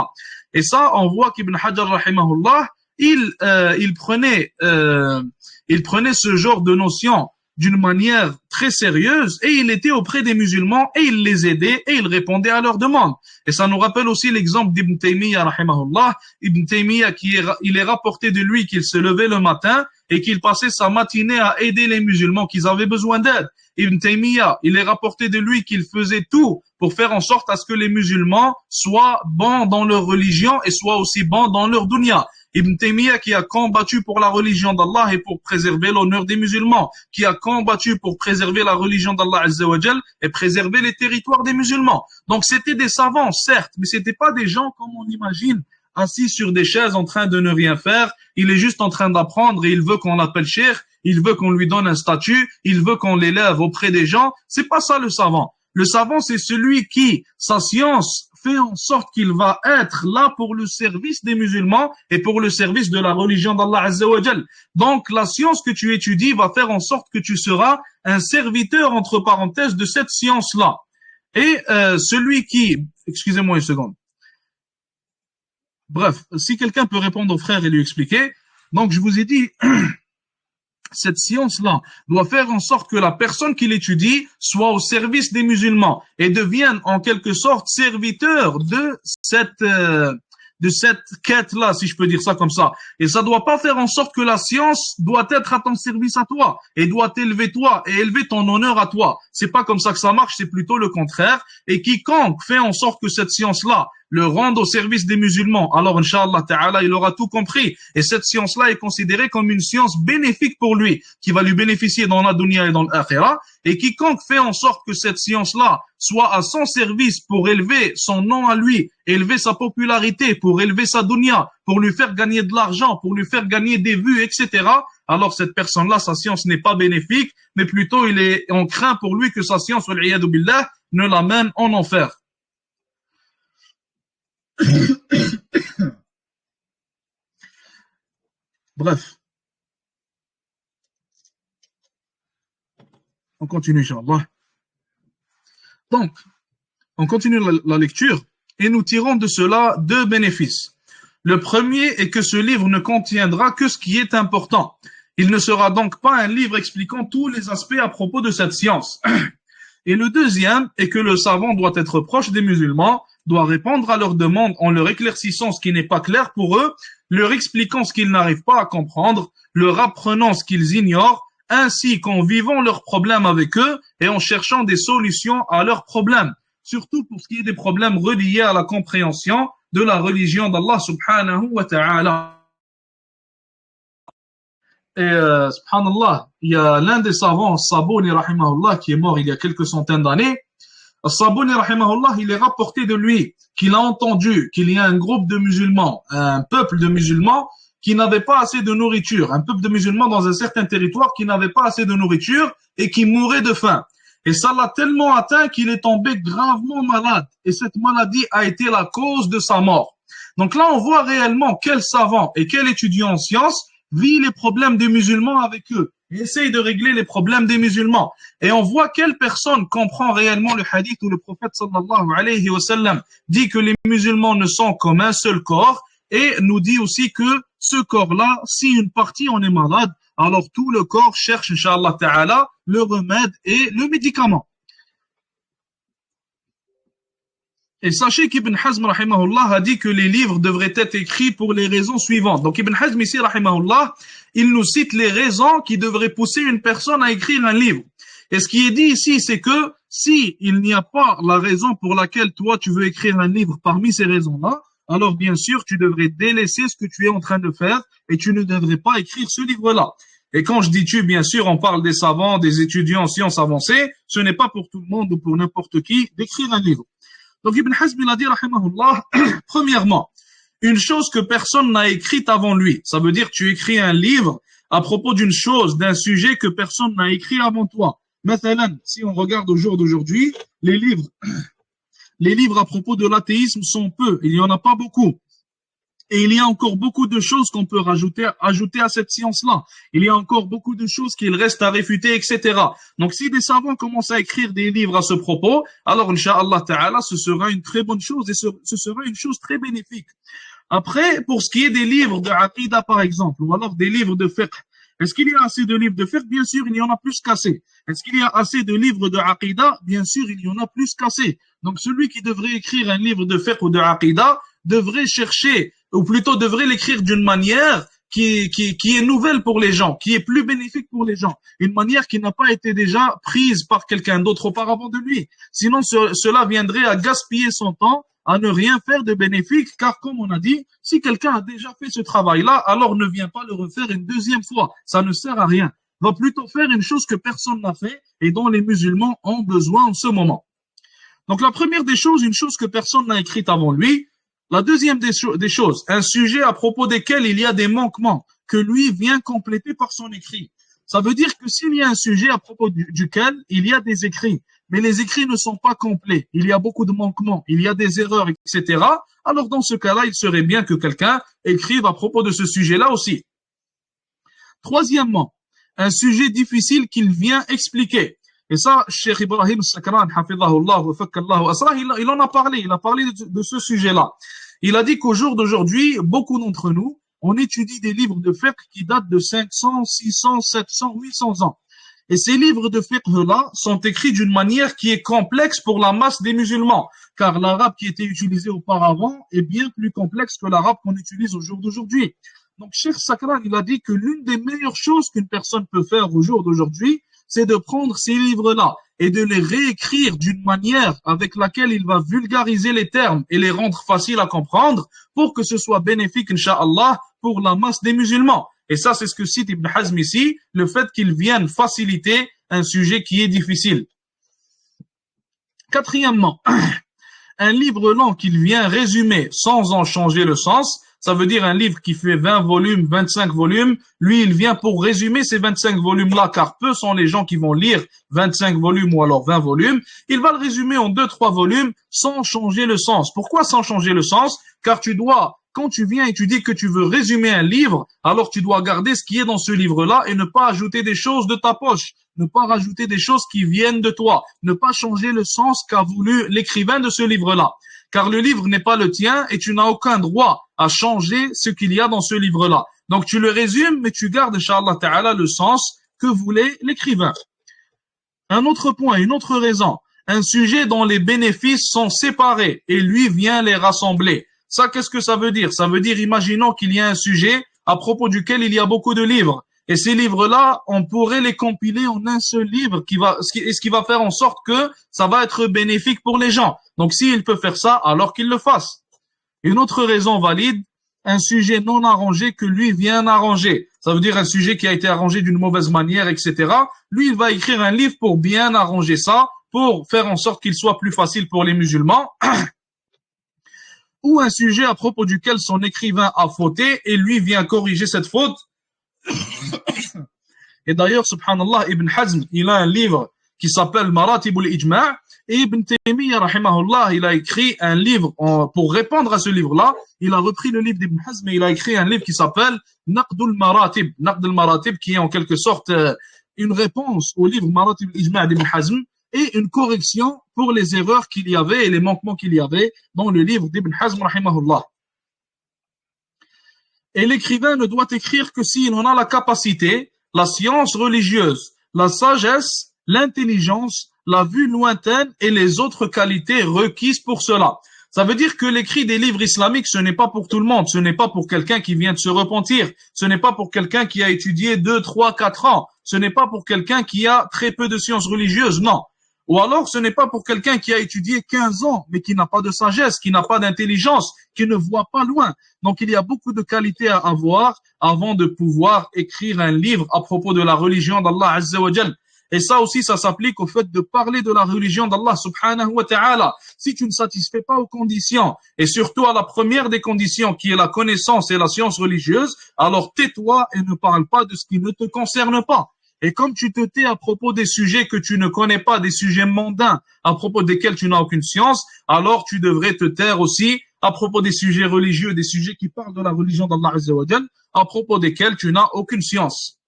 Et ça, on voit qu'Ibn Hajar, rahimahullah, il prenait ce genre de notions d'une manière très sérieuse et il était auprès des musulmans et il les aidait et il répondait à leurs demandes. Et ça nous rappelle aussi l'exemple d'Ibn Taymiyyah, rahimahullah. Ibn Taymiyyah, il est rapporté de lui qu'il se levait le matin et qu'il passait sa matinée à aider les musulmans qui avaient besoin d'aide. Ibn Taymiyyah, il est rapporté de lui qu'il faisait tout pour faire en sorte à ce que les musulmans soient bons dans leur religion et soient aussi bons dans leur dunya. Ibn Taymiyyah qui a combattu pour la religion d'Allah et pour préserver l'honneur des musulmans, qui a combattu pour préserver la religion d'Allah Azza wa Jal et préserver les territoires des musulmans. Donc c'était des savants, certes, mais c'était pas des gens comme on imagine, assis sur des chaises en train de ne rien faire. Il est juste en train d'apprendre et il veut qu'on l'appelle cheikh, il veut qu'on lui donne un statut, il veut qu'on l'élève auprès des gens. C'est pas ça le savant. Le savant, c'est celui qui, sa science, fait en sorte qu'il va être là pour le service des musulmans et pour le service de la religion d'Allah Azza wa Jal. Donc, la science que tu étudies va faire en sorte que tu seras un serviteur, entre parenthèses, de cette science-là. Et celui qui... Excusez-moi une seconde. Bref, si quelqu'un peut répondre au frère et lui expliquer. Donc, je vous ai dit... Cette science-là doit faire en sorte que la personne qui l'étudie soit au service des musulmans et devienne en quelque sorte serviteur de cette quête-là, si je peux dire ça comme ça. Et ça doit pas faire en sorte que la science doit être à ton service à toi et doit t'élever toi et élever ton honneur à toi. C'est pas comme ça que ça marche, c'est plutôt le contraire. Et quiconque fait en sorte que cette science-là le rende au service des musulmans, alors Inch'Allah Ta'ala, il aura tout compris. Et cette science-là est considérée comme une science bénéfique pour lui, qui va lui bénéficier dans la dunya et dans l'akhira. Et quiconque fait en sorte que cette science-là soit à son service pour élever son nom à lui, élever sa popularité, pour élever sa dunya, pour lui faire gagner de l'argent, pour lui faire gagner des vues, etc., alors cette personne-là, sa science n'est pas bénéfique, mais plutôt on craint pour lui que sa science, wal-iyadu billah, ne l'amène en enfer. Bref. On continue, Inch'Allah. Donc, On continue la lecture et nous tirons de cela deux bénéfices. Le premier est que ce livre ne contiendra que ce qui est important. Il ne sera donc pas un livre expliquant tous les aspects à propos de cette science. Et le deuxième est que le savant doit être proche des musulmans, doit répondre à leurs demandes en leur éclaircissant ce qui n'est pas clair pour eux, leur expliquant ce qu'ils n'arrivent pas à comprendre, leur apprenant ce qu'ils ignorent, ainsi qu'en vivant leurs problèmes avec eux et en cherchant des solutions à leurs problèmes, surtout pour ce qui est des problèmes reliés à la compréhension de la religion d'Allah subhanahu wa ta'ala. Et subhanallah, il y a l'un des savants, Sabuni rahimahullah, qui est mort il y a quelques centaines d'années. Sabuni rahimahullah, il est rapporté de lui qu'il a entendu qu'il y a un groupe de musulmans, un peuple de musulmans qui n'avait pas assez de nourriture, un peuple de musulmans dans un certain territoire qui n'avait pas assez de nourriture et qui mourait de faim. Et ça l'a tellement atteint qu'il est tombé gravement malade. Et cette maladie a été la cause de sa mort. Donc là, on voit réellement quel savant et quel étudiant en sciences vit les problèmes des musulmans avec eux et essaye de régler les problèmes des musulmans. Et on voit quelle personne comprend réellement le hadith où le prophète sallallahu alayhi wa sallam dit que les musulmans ne sont comme un seul corps et nous dit aussi que ce corps-là, si une partie en est malade, alors tout le corps cherche, Inch'Allah Ta'ala, le remède et le médicament. Et sachez qu'Ibn Hazm, rahimahullah, a dit que les livres devraient être écrits pour les raisons suivantes. Donc Ibn Hazm ici, rahimahullah, il nous cite les raisons qui devraient pousser une personne à écrire un livre. Et ce qui est dit ici, c'est que si il n'y a pas la raison pour laquelle toi tu veux écrire un livre parmi ces raisons-là, alors bien sûr, tu devrais délaisser ce que tu es en train de faire et tu ne devrais pas écrire ce livre-là. Et quand je dis tu, bien sûr, on parle des savants, des étudiants en sciences avancées. Ce n'est pas pour tout le monde ou pour n'importe qui d'écrire un livre. Donc Ibn Hazm il a dit, rahimahullah, premièrement, une chose que personne n'a écrite avant lui. Ça veut dire tu écris un livre à propos d'une chose, d'un sujet que personne n'a écrit avant toi. Mathalan, si on regarde au jour d'aujourd'hui, les livres à propos de l'athéisme sont peu, il n'y en a pas beaucoup. Et il y a encore beaucoup de choses qu'on peut ajouter à cette science-là. Il y a encore beaucoup de choses qu'il reste à réfuter, etc. Donc, si des savants commencent à écrire des livres à ce propos, alors, Inch'Allah Ta'ala, ce sera une très bonne chose et ce sera une chose très bénéfique. Après, pour ce qui est des livres de Aqidah, par exemple, ou alors des livres de fiqh, est-ce qu'il y a assez de livres de fiqh? Bien sûr, il y en a plus qu'assez. Est-ce qu'il y a assez de livres de Aqidah? Bien sûr, il y en a plus qu'assez. Donc, celui qui devrait écrire un livre de fiqh ou de Aqidah devrait chercher, ou plutôt devrait l'écrire d'une manière qui est nouvelle pour les gens, qui est plus bénéfique pour les gens, une manière qui n'a pas été déjà prise par quelqu'un d'autre auparavant de lui. Sinon, cela viendrait à gaspiller son temps, à ne rien faire de bénéfique, car comme on a dit, si quelqu'un a déjà fait ce travail-là, alors ne viens pas le refaire une deuxième fois. Ça ne sert à rien. Va plutôt faire une chose que personne n'a fait et dont les musulmans ont besoin en ce moment. Donc la première des choses, une chose que personne n'a écrite avant lui. La deuxième des choses, un sujet à propos desquels il y a des manquements que lui vient compléter par son écrit. Ça veut dire que s'il y a un sujet à propos duquel il y a des écrits, mais les écrits ne sont pas complets, il y a beaucoup de manquements, il y a des erreurs, etc., alors dans ce cas-là, il serait bien que quelqu'un écrive à propos de ce sujet-là aussi. Troisièmement, un sujet difficile qu'il vient expliquer. Et ça, Cheikh Ibrahim Sakran, hafidhahullah wa fakkallahu asrah, il en a parlé, il a parlé de ce sujet-là. Il a dit qu'au jour d'aujourd'hui, beaucoup d'entre nous, on étudie des livres de fiqh qui datent de 500, 600, 700, 800 ans. Et ces livres de fiqh-là sont écrits d'une manière qui est complexe pour la masse des musulmans, car l'arabe qui était utilisé auparavant est bien plus complexe que l'arabe qu'on utilise au jour d'aujourd'hui. Donc, Cheikh Sakran, il a dit que l'une des meilleures choses qu'une personne peut faire au jour d'aujourd'hui, c'est de prendre ces livres-là et de les réécrire d'une manière avec laquelle il va vulgariser les termes et les rendre faciles à comprendre pour que ce soit bénéfique, Inch'Allah, pour la masse des musulmans. Et ça, c'est ce que cite Ibn Hazm ici, le fait qu'il vienne faciliter un sujet qui est difficile. Quatrièmement, un livre long qu'il vient résumer sans en changer le sens. Ça veut dire un livre qui fait 20 volumes, 25 volumes. Lui, il vient pour résumer ces 25 volumes-là, car peu sont les gens qui vont lire 25 volumes ou alors 20 volumes. Il va le résumer en 2-3 volumes sans changer le sens. Pourquoi sans changer le sens? Car tu dois quand tu viens et tu dis que tu veux résumer un livre, alors tu dois garder ce qui est dans ce livre-là et ne pas ajouter des choses de ta poche, ne pas rajouter des choses qui viennent de toi, ne pas changer le sens qu'a voulu l'écrivain de ce livre-là. Car le livre n'est pas le tien et tu n'as aucun droit à changer ce qu'il y a dans ce livre-là. Donc tu le résumes, mais tu gardes, Inch'Allah Ta'ala, le sens que voulait l'écrivain. Un autre point, une autre raison, un sujet dont les bénéfices sont séparés et lui vient les rassembler. Ça, qu'est-ce que ça veut dire? Ça veut dire, imaginons qu'il y a un sujet à propos duquel il y a beaucoup de livres. Et ces livres-là, on pourrait les compiler en un seul livre ce qui va faire en sorte que ça va être bénéfique pour les gens. Donc, s'il peut faire ça, alors qu'il le fasse. Une autre raison valide, un sujet non arrangé que lui vient arranger. Ça veut dire un sujet qui a été arrangé d'une mauvaise manière, etc. Lui, il va écrire un livre pour bien arranger ça, pour faire en sorte qu'il soit plus facile pour les musulmans. Ou un sujet à propos duquel son écrivain a fauté et lui vient corriger cette faute. Et d'ailleurs, subhanallah, Ibn Hazm, il a un livre qui s'appelle Maratib al-Ijma' et Ibn Taymiyyah, rahimahullah, il a écrit un livre pour répondre à ce livre-là. Il a repris le livre d'Ibn Hazm et il a écrit un livre qui s'appelle Naqd al-Maratib. Naqd al-Maratib qui est en quelque sorte une réponse au livre Maratib al-Ijma' d'Ibn Hazm et une correction pour les erreurs qu'il y avait et les manquements qu'il y avait dans le livre d'Ibn Hazm, rahimahullah. Et l'écrivain ne doit écrire que s'il en a la capacité, la science religieuse, la sagesse, l'intelligence, la vue lointaine et les autres qualités requises pour cela. Ça veut dire que l'écrit des livres islamiques, ce n'est pas pour tout le monde, ce n'est pas pour quelqu'un qui vient de se repentir, ce n'est pas pour quelqu'un qui a étudié 2, 3, 4 ans, ce n'est pas pour quelqu'un qui a très peu de sciences religieuses, non. Ou alors, ce n'est pas pour quelqu'un qui a étudié 15 ans, mais qui n'a pas de sagesse, qui n'a pas d'intelligence, qui ne voit pas loin. Donc, il y a beaucoup de qualités à avoir avant de pouvoir écrire un livre à propos de la religion d'Allah Azza wa Jal. Et ça aussi, ça s'applique au fait de parler de la religion d'Allah subhanahu wa ta'ala. Si tu ne satisfais pas aux conditions, et surtout à la première des conditions, qui est la connaissance et la science religieuse, alors tais-toi et ne parle pas de ce qui ne te concerne pas. Et comme tu te tais à propos des sujets que tu ne connais pas, des sujets mondains, à propos desquels tu n'as aucune science, alors tu devrais te taire aussi à propos des sujets religieux, des sujets qui parlent de la religion d'Allah Azza wa Jal, à propos desquels tu n'as aucune science.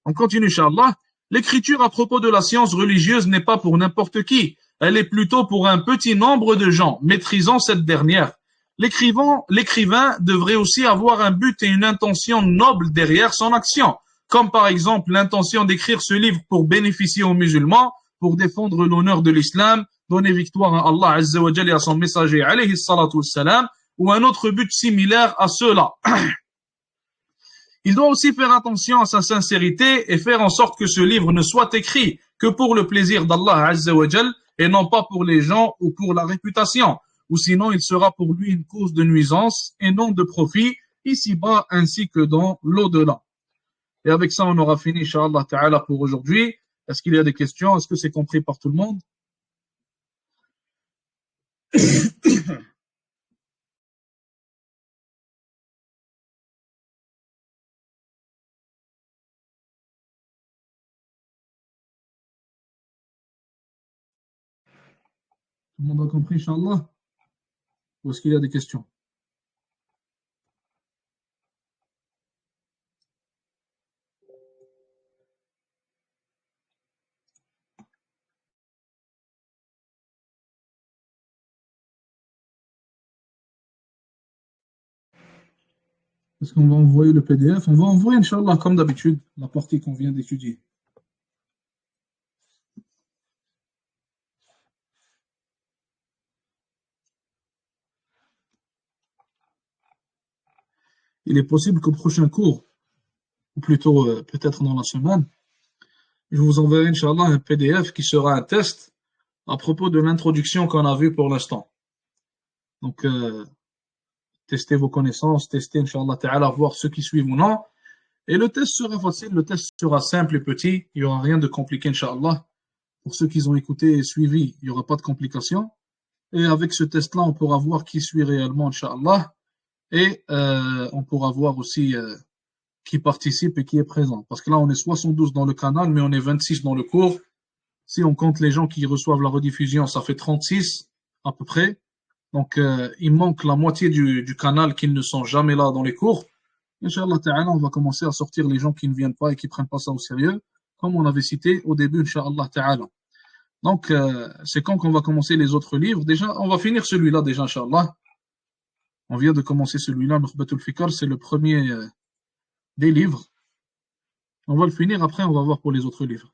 On continue, Inch'Allah. L'écriture à propos de la science religieuse n'est pas pour n'importe qui. Elle est plutôt pour un petit nombre de gens, maîtrisant cette dernière. L'écrivain devrait aussi avoir un but et une intention noble derrière son action, comme par exemple l'intention d'écrire ce livre pour bénéficier aux musulmans, pour défendre l'honneur de l'islam, donner victoire à Allah Azza wa Jalla et à son messager, alayhi salatu wassalam, ou un autre but similaire à cela. Il doit aussi faire attention à sa sincérité et faire en sorte que ce livre ne soit écrit que pour le plaisir d'Allah Azza wa Jal et non pas pour les gens ou pour la réputation, ou sinon il sera pour lui une cause de nuisance et non de profit, ici-bas ainsi que dans l'au-delà. Et avec ça, on aura fini, Inch'Allah Ta'ala, pour aujourd'hui. Est-ce qu'il y a des questions? Est-ce que c'est compris par tout le monde? Tout le monde a compris, Inch'Allah? Ou est-ce qu'il y a des questions? Est-ce qu'on va envoyer le PDF? On va envoyer, Inch'Allah, comme d'habitude, la partie qu'on vient d'étudier. Il est possible qu'au prochain cours, ou plutôt peut-être dans la semaine, je vous enverrai, Inch'Allah, un PDF qui sera un test à propos de l'introduction qu'on a vue pour l'instant. Donc, testez vos connaissances, testez, Inch'Allah Ta'ala, voir ceux qui suivent ou non. Et le test sera facile, le test sera simple et petit. Il n'y aura rien de compliqué, Inch'Allah. Pour ceux qui ont écouté et suivi, il n'y aura pas de complications. Et avec ce test-là, on pourra voir qui suit réellement, Inch'Allah. Et on pourra voir aussi qui participe et qui est présent. Parce que là, on est 72 dans le canal, mais on est 26 dans le cours. Si on compte les gens qui reçoivent la rediffusion, ça fait 36 à peu près. Donc, il manque la moitié du canal qui ne sont jamais là dans les cours. Inch'Allah Ta'ala, on va commencer à sortir les gens qui ne viennent pas et qui ne prennent pas ça au sérieux, comme on avait cité au début, Inch'Allah Ta'ala. Donc, c'est quand qu'on va commencer les autres livres. Déjà, on va finir celui-là déjà, Inch'Allah. On vient de commencer celui-là, Nukhbatul Fikr, c'est le premier des livres. On va le finir, après on va voir pour les autres livres.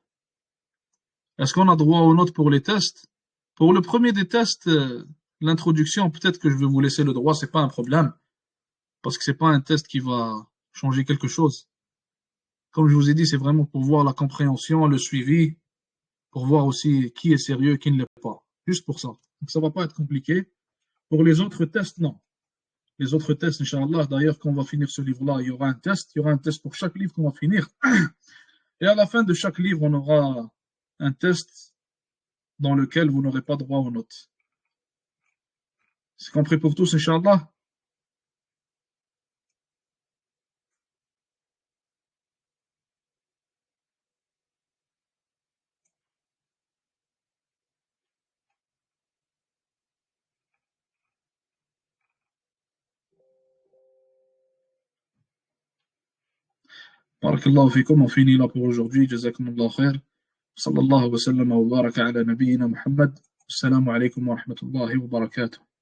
Est-ce qu'on a droit aux notes pour les tests? Pour le premier des tests, l'introduction, peut-être que je vais vous laisser le droit, c'est pas un problème, parce que c'est pas un test qui va changer quelque chose. Comme je vous ai dit, c'est vraiment pour voir la compréhension, le suivi, pour voir aussi qui est sérieux et qui ne l'est pas. Juste pour ça. Donc ça va pas être compliqué. Pour les autres tests, non. Les autres tests, Inch'Allah, d'ailleurs, quand on va finir ce livre-là, il y aura un test. Il y aura un test pour chaque livre qu'on va finir. Et à la fin de chaque livre, on aura un test dans lequel vous n'aurez pas droit aux notes. C'est compris pour tous, Inch'Allah? Barakallahu fikum, on finit là pour aujourd'hui. Jazakumullah khair. صلى الله وسلم وبارك على نبينا محمد. السلام عليكم ورحمة الله وبركاته.